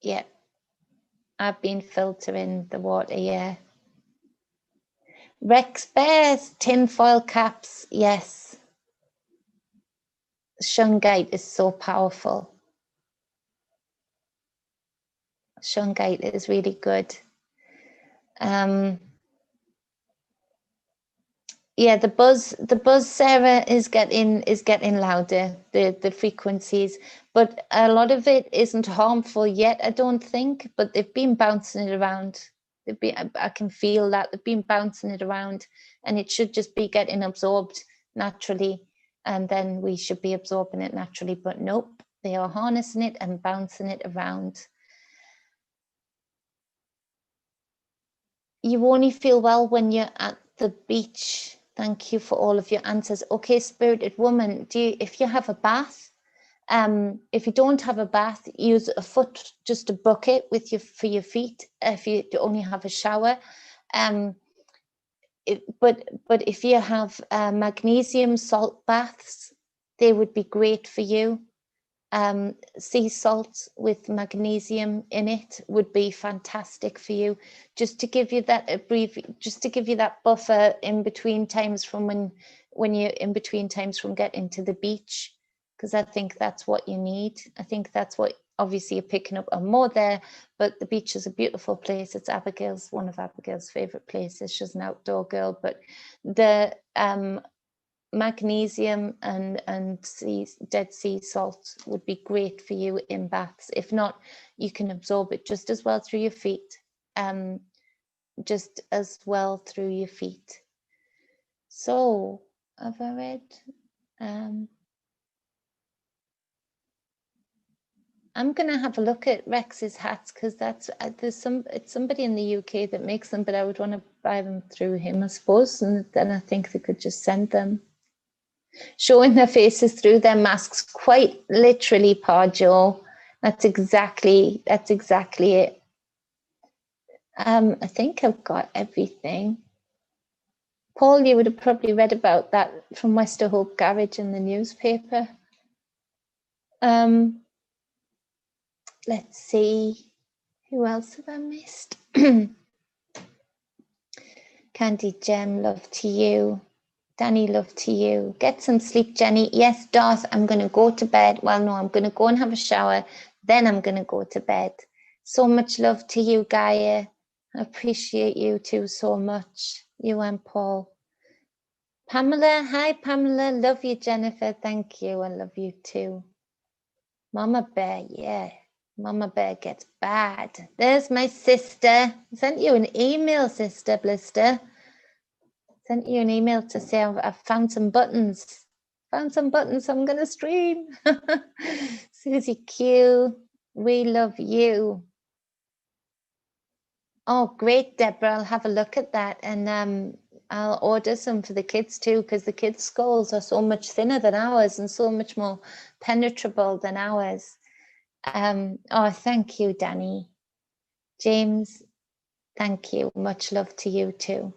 Yeah. I've been filtering the water, yeah. Rex bears, tinfoil caps, yes. Shungite is so powerful. Shungite is really good. Yeah, the buzz, Sarah, is getting louder, the frequencies, but a lot of it isn't harmful yet, I don't think, but they've been bouncing it around. I can feel that they've been bouncing it around, and it should just be getting absorbed naturally, and then we should be absorbing it naturally, but nope, they are harnessing it and bouncing it around. You only feel well when you're at the beach. Thank you for all of your answers. Okay, spirited woman, if you have a bath, if you don't have a bath, use just a bucket for your feet. If you only have a shower, but if you have magnesium salt baths, they would be great for you. Sea salt with magnesium in it would be fantastic for you, just to give you that buffer in between times from when you're in between times from getting to the beach, because I think that's what you need. I think that's what obviously you're picking up on more there, but the beach is a beautiful place. It's one of Abigail's favorite places. She's an outdoor girl, but the magnesium and dead sea salt would be great for you in baths. If not, you can absorb it just as well through your feet. So have I read? I'm going to have a look at Rex's hats, because it's somebody in the UK that makes them, but I would want to buy them through him, I suppose, and then I think they could just send them. Showing their faces through their masks, quite literally, Parjo. That's exactly it. I think I've got everything. Paul, you would have probably read about that from Wester Hope Garage in the newspaper. Let's see, who else have I missed? Candy Gem, love to you. Danny, love to you. Get some sleep, Jenny. Yes, Darth, I'm going to go to bed. Well, no, I'm going to go and have a shower. Then I'm going to go to bed. So much love to you, Gaia. I appreciate you too so much. You and Paul. Pamela, hi, Pamela. Love you, Jennifer. Thank you. I love you too. Mama Bear, yeah. Mama Bear gets bad. There's my sister. I sent you an email, Sister Blister. Sent you an email to say I've found some buttons. Found some buttons, I'm going to stream. Susie Q, we love you. Oh, great, Deborah. I'll have a look at that, and I'll order some for the kids too, because the kids' skulls are so much thinner than ours and so much more penetrable than ours. Oh, thank you, Danny. James, thank you. Much love to you too.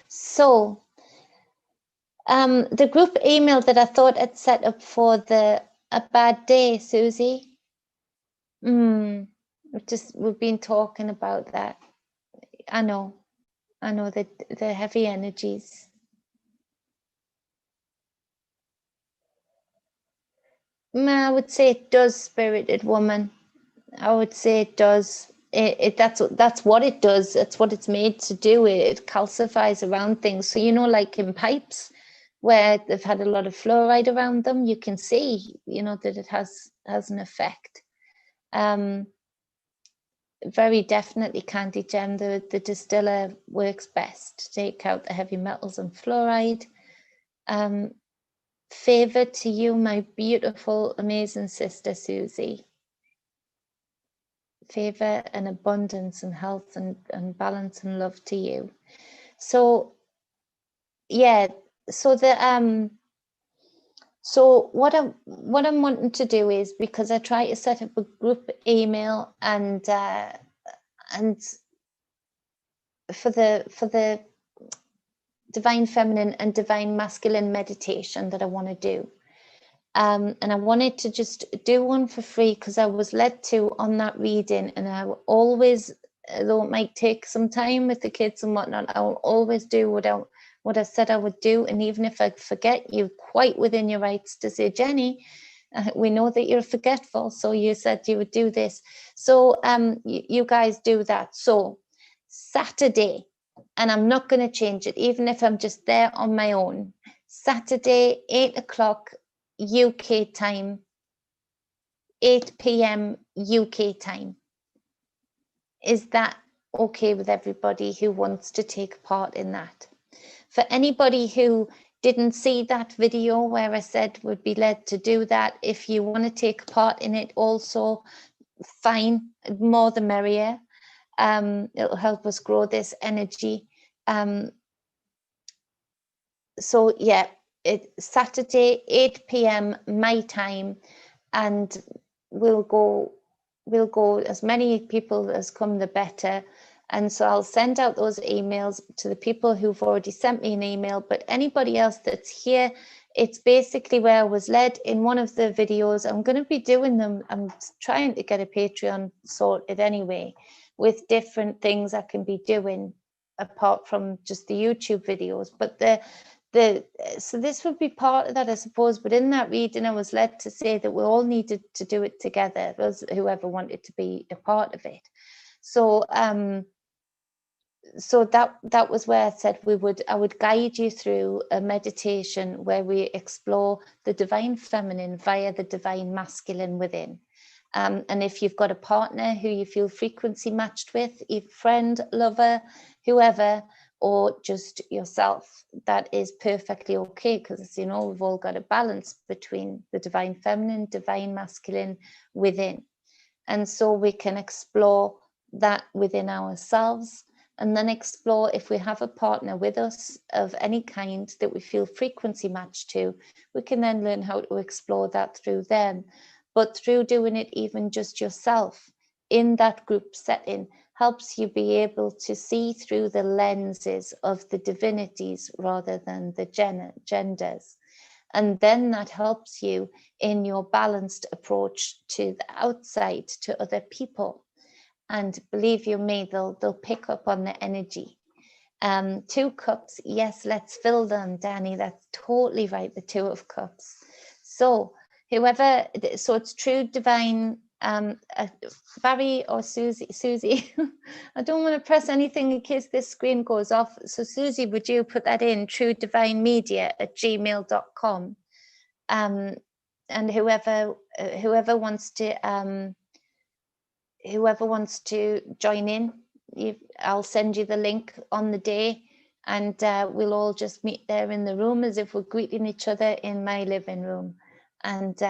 So the group email that I thought I'd set up for a bad day, Susie. We've been talking about that. I know that the heavy energies. I would say it does, spirited woman. I would say it does. That's what it does. That's what it's made to do. It calcifies around things. So, like in pipes where they've had a lot of fluoride around them, you can see, that it has an effect. Very definitely, Candy Gem, the distiller works best to take out the heavy metals and fluoride. Favor to you, my beautiful, amazing sister, Susie. Favor and abundance and health and balance and love to you. So yeah, so what I'm wanting to do is, because I try to set up a group email and for the divine feminine and divine masculine meditation that I want to do. And I wanted to just do one for free because I was led to on that reading, and I will always, though it might take some time with the kids and whatnot, I will always do what I said I would do. And even if I forget, you're quite within your rights to say, Jenny, we know that you're forgetful, so you said you would do this. So you guys do that. So Saturday, and I'm not going to change it, even if I'm just there on my own. Saturday, 8 o'clock UK time, 8 p.m. UK time. Is that okay with everybody who wants to take part in that? For anybody who didn't see that video where I said would be led to do that, if you want to take part in it also, fine, more the merrier. It'll help us grow this energy. So yeah, it's Saturday, 8 p.m. my time, and we'll go as many people as come, the better. And so I'll send out those emails to the people who've already sent me an email, but anybody else that's here, it's basically where I was led in one of the videos. I'm going to be doing them. I'm trying to get a Patreon sorted anyway, with different things I can be doing apart from just the YouTube videos. But so this would be part of that, I suppose. But in that reading, I was led to say that we all needed to do it together, whoever wanted to be a part of it. So so that was where I said I would guide you through a meditation where we explore the divine feminine via the divine masculine within. And if you've got a partner who you feel frequency matched with, a friend, lover, whoever, or just yourself, that is perfectly okay, because you know we've all got a balance between the divine feminine, divine masculine within. And so we can explore that within ourselves, and then explore if we have a partner with us of any kind that we feel frequency matched to, we can then learn how to explore that through them. But through doing it even just yourself in that group setting helps you be able to see through the lenses of the divinities rather than the genders. And then that helps you in your balanced approach to the outside, to other people. And believe you me, they'll pick up on the energy. 2 cups, yes, let's fill them, Danny. That's totally right, the 2 of cups. So whoever, so it's true divine, Barry or Susie, I don't want to press anything in case this screen goes off. So Susie, would you put that in, truedivinemedia@gmail.com? And whoever wants to join in, I'll send you the link on the day, and we'll all just meet there in the room as if we're greeting each other in my living room. And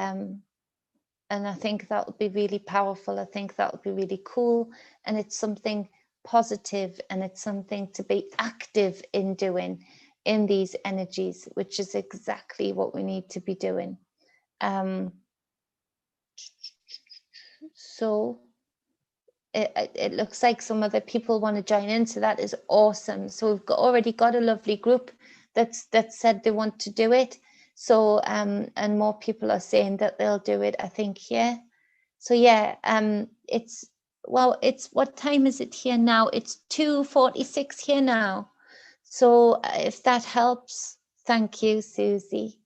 I think that would be really powerful. I think that would be really cool, and it's something positive, and it's something to be active in doing in these energies, which is exactly what we need to be doing. So it looks like some other people want to join in, so that is awesome. So we've already got a lovely group that said they want to do it. So and more people are saying that they'll do it, I think, here. So yeah, it's what time is it here now? It's 2:46 here now. So if that helps, thank you, Susie.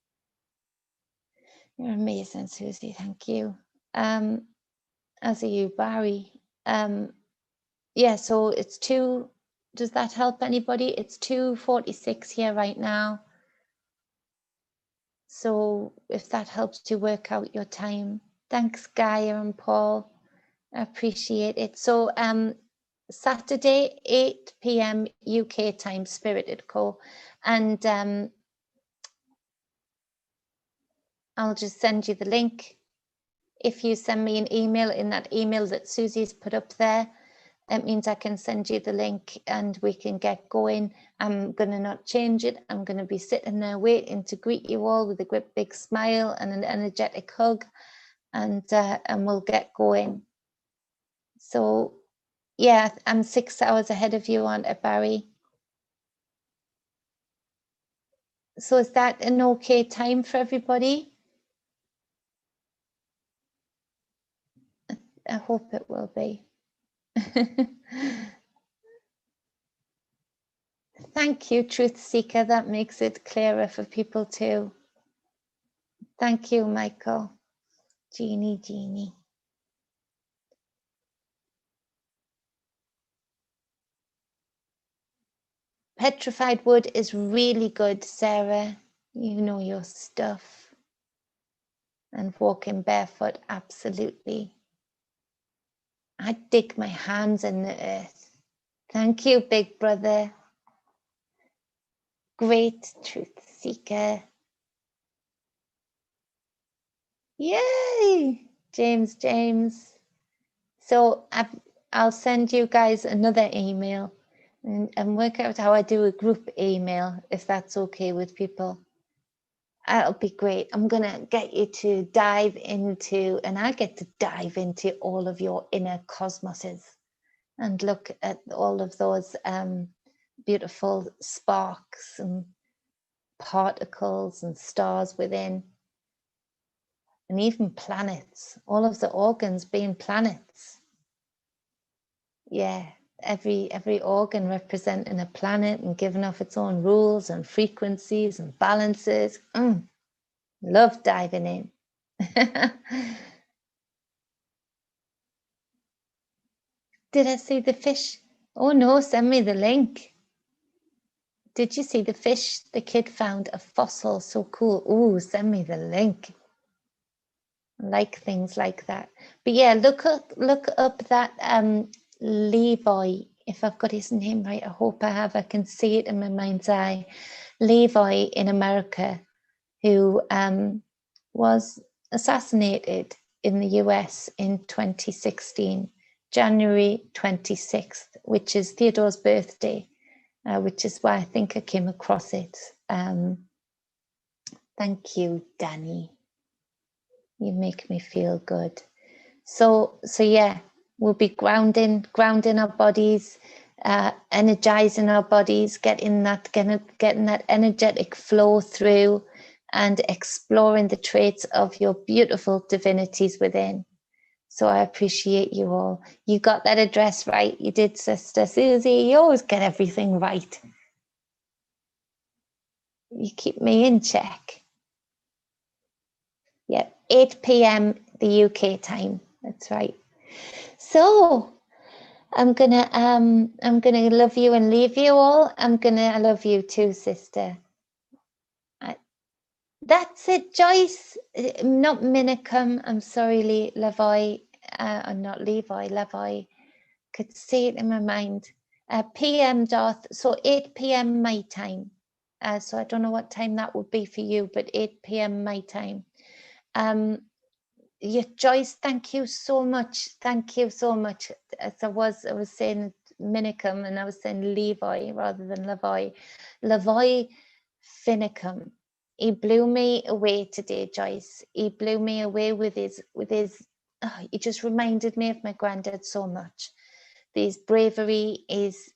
You're amazing, Susie. Thank you. As are you, Barry. Yeah, so it's 2. Does that help anybody? It's 2:46 here right now. So if that helps to work out your time. Thanks, Gaia and Paul. I appreciate it. So Saturday, 8 p.m. UK time, Spirited Co. And I'll just send you the link. If you send me an email, in that email that Susie's put up there, it means I can send you the link and we can get going. I'm going to not change it. I'm going to be sitting there waiting to greet you all with a great big smile and an energetic hug, and we'll get going. So yeah, I'm 6 hours ahead of you, aren't I, Barry? So is that an okay time for everybody? I hope it will be. Thank you, Truth Seeker. That makes it clearer for people too. Thank you, Michael. Jeannie. Petrified wood is really good, Sarah. You know your stuff. And walking barefoot, absolutely. I dig my hands in the earth. Thank you, big brother. Great Truth Seeker. Yay, James. So I'll send you guys another email and work out how I do a group email, if that's okay with people. That'll be great. I'm going to get you to dive into, and I get to dive into all of your inner cosmoses and look at all of those beautiful sparks and particles and stars within. And even planets, all of the organs being planets. Yeah, every organ representing a planet and giving off its own rules and frequencies and balances. Love diving in. Did I see the fish? Oh no, send me the link. Did you see the fish? The kid found a fossil, so cool. Ooh, send me the link. I like things like that. But yeah, look up that Levi, if I've got his name right. I hope I have. I can see it in my mind's eye. Levi in America, who was assassinated in the US in 2016, January 26th, which is Theodore's birthday, which is why I think I came across it. Thank you, Danny. You make me feel good. So yeah, we'll be grounding our bodies, energizing our bodies, getting that energetic flow through, and exploring the traits of your beautiful divinities within. So I appreciate you all. You got that address right. You did, Sister Susie. You always get everything right. You keep me in check. Yep, 8 p.m. the UK time. That's right. So I'm gonna love you and leave you all. I love you too, sister. That's it, Joyce. Not Minicum. I'm sorry, Levi. I'm not Levi. Levi. Could see it in my mind. PM Darth. So 8 p.m. my time. So I don't know what time that would be for you, but 8 p.m. my time. Yeah, Joyce, thank you so much. Thank you so much. As I was saying Minicum, and I was saying Levi rather than Levi. Levi Finicum. He blew me away today, Joyce. He blew me away with his he just reminded me of my granddad so much. His bravery, is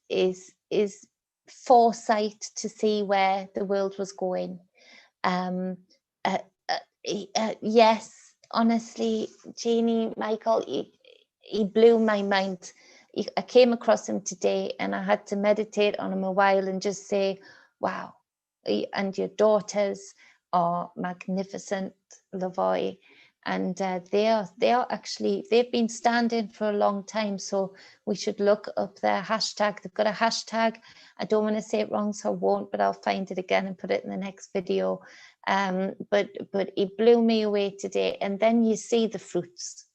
foresight to see where the world was going. Yes, honestly, Jeannie, Michael, he blew my mind. I came across him today and I had to meditate on him a while and just say, wow, and your daughters are magnificent, Lavoy. And they are actually, they've been standing for a long time. So we should look up their hashtag. They've got a hashtag. I don't want to say it wrong, so I won't, but I'll find it again and put it in the next video. But it blew me away today. And then you see the fruits,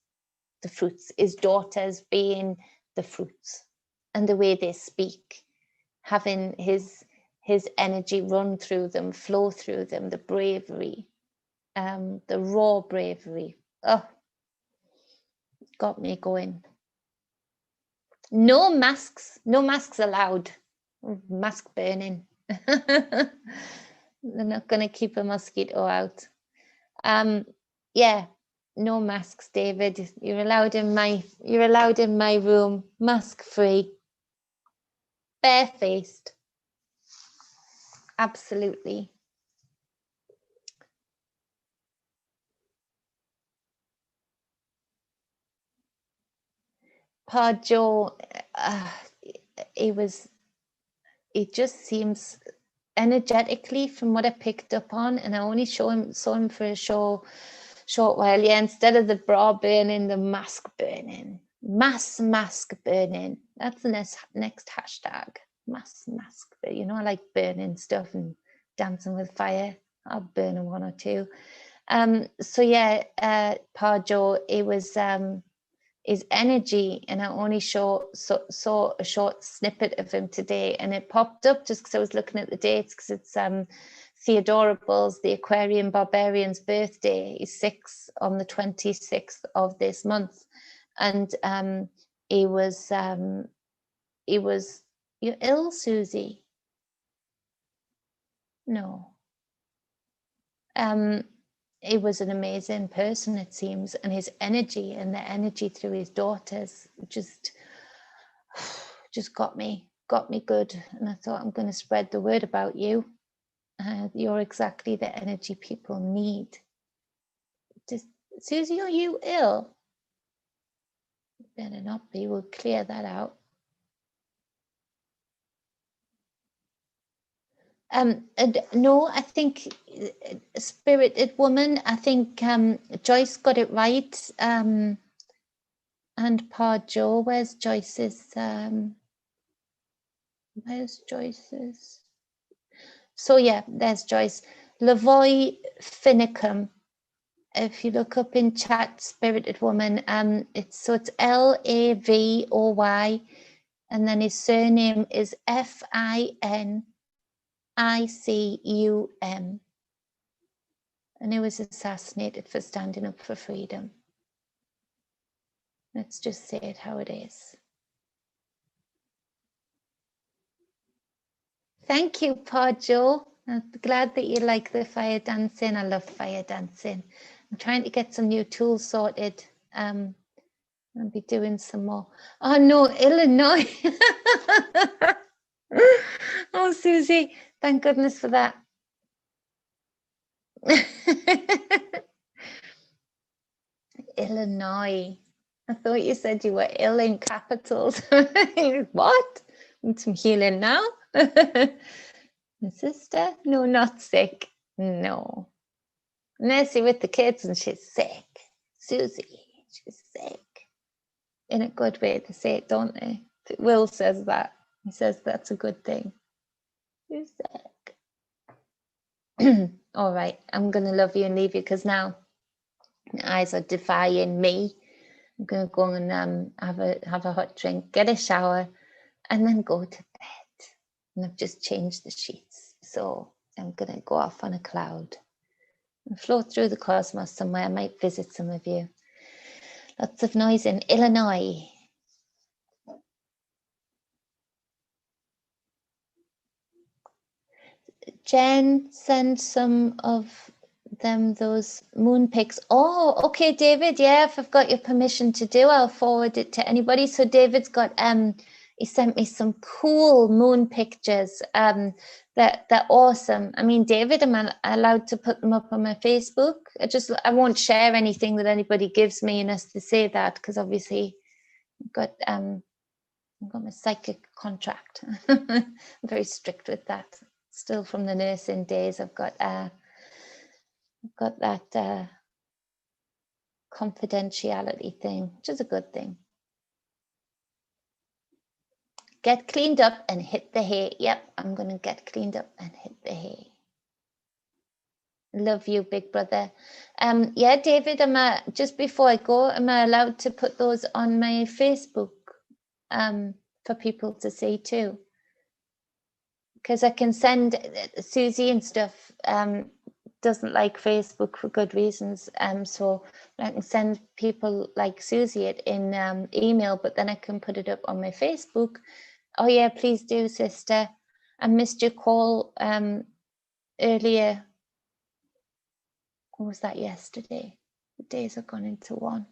his daughters being the fruits, and the way they speak, having his energy run through them, flow through them, the bravery, the raw bravery. Oh, got me going. No masks allowed. Mask burning. They're not going to keep a mosquito out. Yeah, no masks, David. You're allowed in my room, mask free, barefaced. Absolutely. Pa Joe, it just seems energetically, from what I picked up on, and I only saw him for a short while. Yeah, instead of the bra burning, the mask burning. Mask burning. That's the next hashtag. Mask. You know, I like burning stuff and dancing with fire. I'll burn one or two. So yeah, Pa Joe, it was his energy, and I only saw a short snippet of him today, and it popped up just because I was looking at the dates, because it's Theodorable's, the Aquarian Barbarian's birthday. He's 6 on the 26th of this month, and he was you're ill, Susie? No. He was an amazing person, it seems, and his energy, and the energy through his daughters just got me good. And I thought, I'm going to spread the word about you. You're exactly the energy people need. Susie, are you ill? Better not be. We'll clear that out. And no, I think Spirited Woman, I think Joyce got it right. And Pa Joe, where's Joyce's? Where's Joyce's? So yeah, there's Joyce. Lavoy Finicum. If you look up in chat, Spirited Woman, it's Lavoy, and then his surname is Finicum, and he was assassinated for standing up for freedom. Let's just say it how it is. Thank you, Pa Joe. I'm glad that you like the fire dancing. I love fire dancing. I'm trying to get some new tools sorted. I'll be doing some more. Oh no, Illinois. Oh, Susie, thank goodness for that. Illinois. I thought you said you were ill in capitals. What? Need some healing now? My sister? No, not sick. No. Nancy with the kids and she's sick. Susie, she's sick. In a good way to say it, don't they? Will says that. He says that's a good thing. She's sick. All right, I'm going to love you and leave you because now my eyes are defying me. I'm going to go and have a hot drink, get a shower, and then go to bed. And I've just changed the sheets. So I'm going to go off on a cloud and float through the cosmos somewhere. I might visit some of you. Lots of noise in Illinois. Jen, send some of them those moon pics. Oh, okay, David. Yeah, if I've got your permission to do, I'll forward it to anybody. So David's got he sent me some cool moon pictures. They're awesome. I mean, David, am I allowed to put them up on my Facebook? I won't share anything that anybody gives me unless they say that, because obviously I've got my psychic contract. I'm very strict with that. Still from the nursing days, I've got that confidentiality thing, which is a good thing. Get cleaned up and hit the hay. Yep, I'm going to get cleaned up and hit the hay. Love you, big brother. Yeah, David, just before I go, am I allowed to put those on my Facebook for people to see too? Because I can send Susie and stuff. Doesn't like Facebook for good reasons. So I can send people like Susie it in email, but then I can put it up on my Facebook. Oh yeah, please do, sister. I missed your call earlier. Or was that yesterday? The days have gone into one.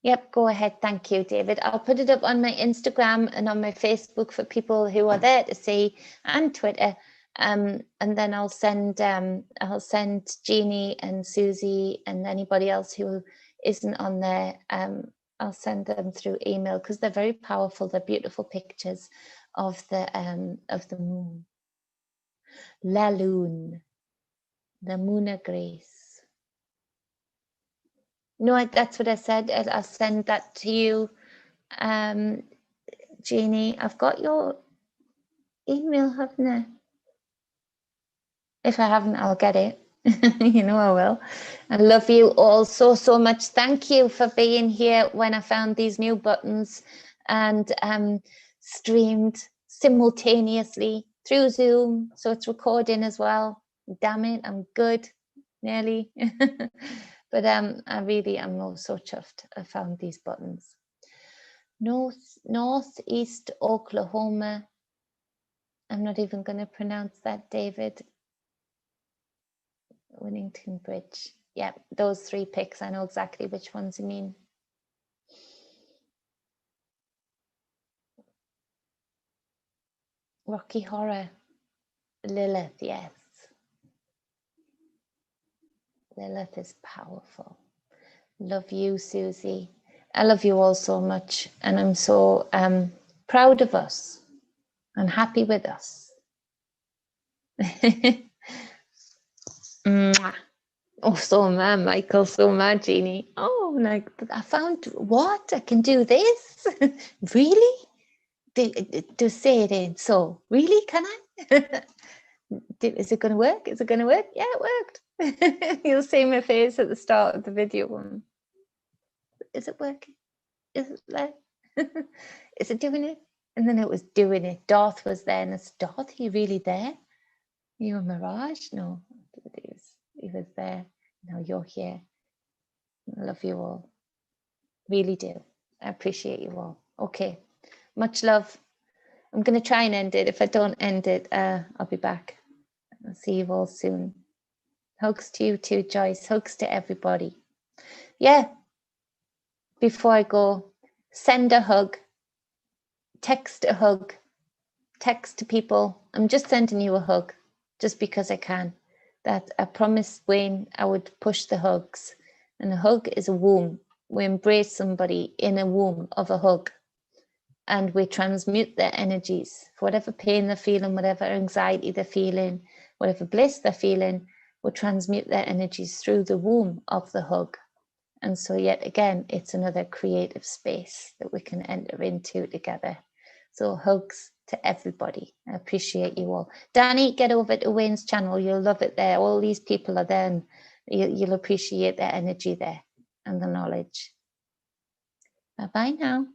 Yep, go ahead. Thank you, David. I'll put it up on my Instagram and on my Facebook for people who are there to see, and Twitter. And then I'll send Jeannie and Susie and anybody else who isn't on there. I'll send them through email because they're very powerful. They're beautiful pictures of the moon. La Lune, the Moona Grace. No, that's what I said. I'll send that to you, Jeannie. I've got your email, haven't I? If I haven't, I'll get it. You know I will. I love you all so much. Thank you for being here when I found these new buttons and streamed simultaneously through Zoom. So it's recording as well. Damn it, I'm good, nearly. But I really am so chuffed I found these buttons. Northeast Oklahoma. I'm not even going to pronounce that, David. Winnington Bridge. Yeah, those 3 pics. I know exactly which ones you mean. Rocky Horror. Lilith, yes. Lilith is powerful. Love you, Susie. I love you all so much. And I'm so proud of us and happy with us. Mwah. Oh, so am I, Michael. So am I, Jeannie. Oh, like, I found what? I can do this? Really? To say it in. So, really? Can I? Is it going to work? Is it going to work? Yeah, it worked. You'll see my face at the start of the video. Is it working? Is it there? Is it doing it? And then it was doing it. Darth was there, and it's Darth, are you really there? You a mirage? No, he was there. Now you're here. I love you all. Really do. I appreciate you all. Okay. Much love. I'm going to try and end it. If I don't end it, I'll be back. I'll see you all soon. Hugs to you too, Joyce. Hugs to everybody. Yeah. Before I go, send a hug. Text a hug. Text to people. I'm just sending you a hug just because I can. That I promised Wayne I would push the hugs. And a hug is a womb. We embrace somebody in a womb of a hug. And we transmute their energies, whatever pain they're feeling, whatever anxiety they're feeling, whatever bliss they're feeling, we'll transmute their energies through the womb of the hug. And so yet again, it's another creative space that we can enter into together. So hugs to everybody. I appreciate you all. Danny, get over to Wayne's channel. You'll love it there. All these people are there and you'll appreciate their energy there and the knowledge. Bye-bye now.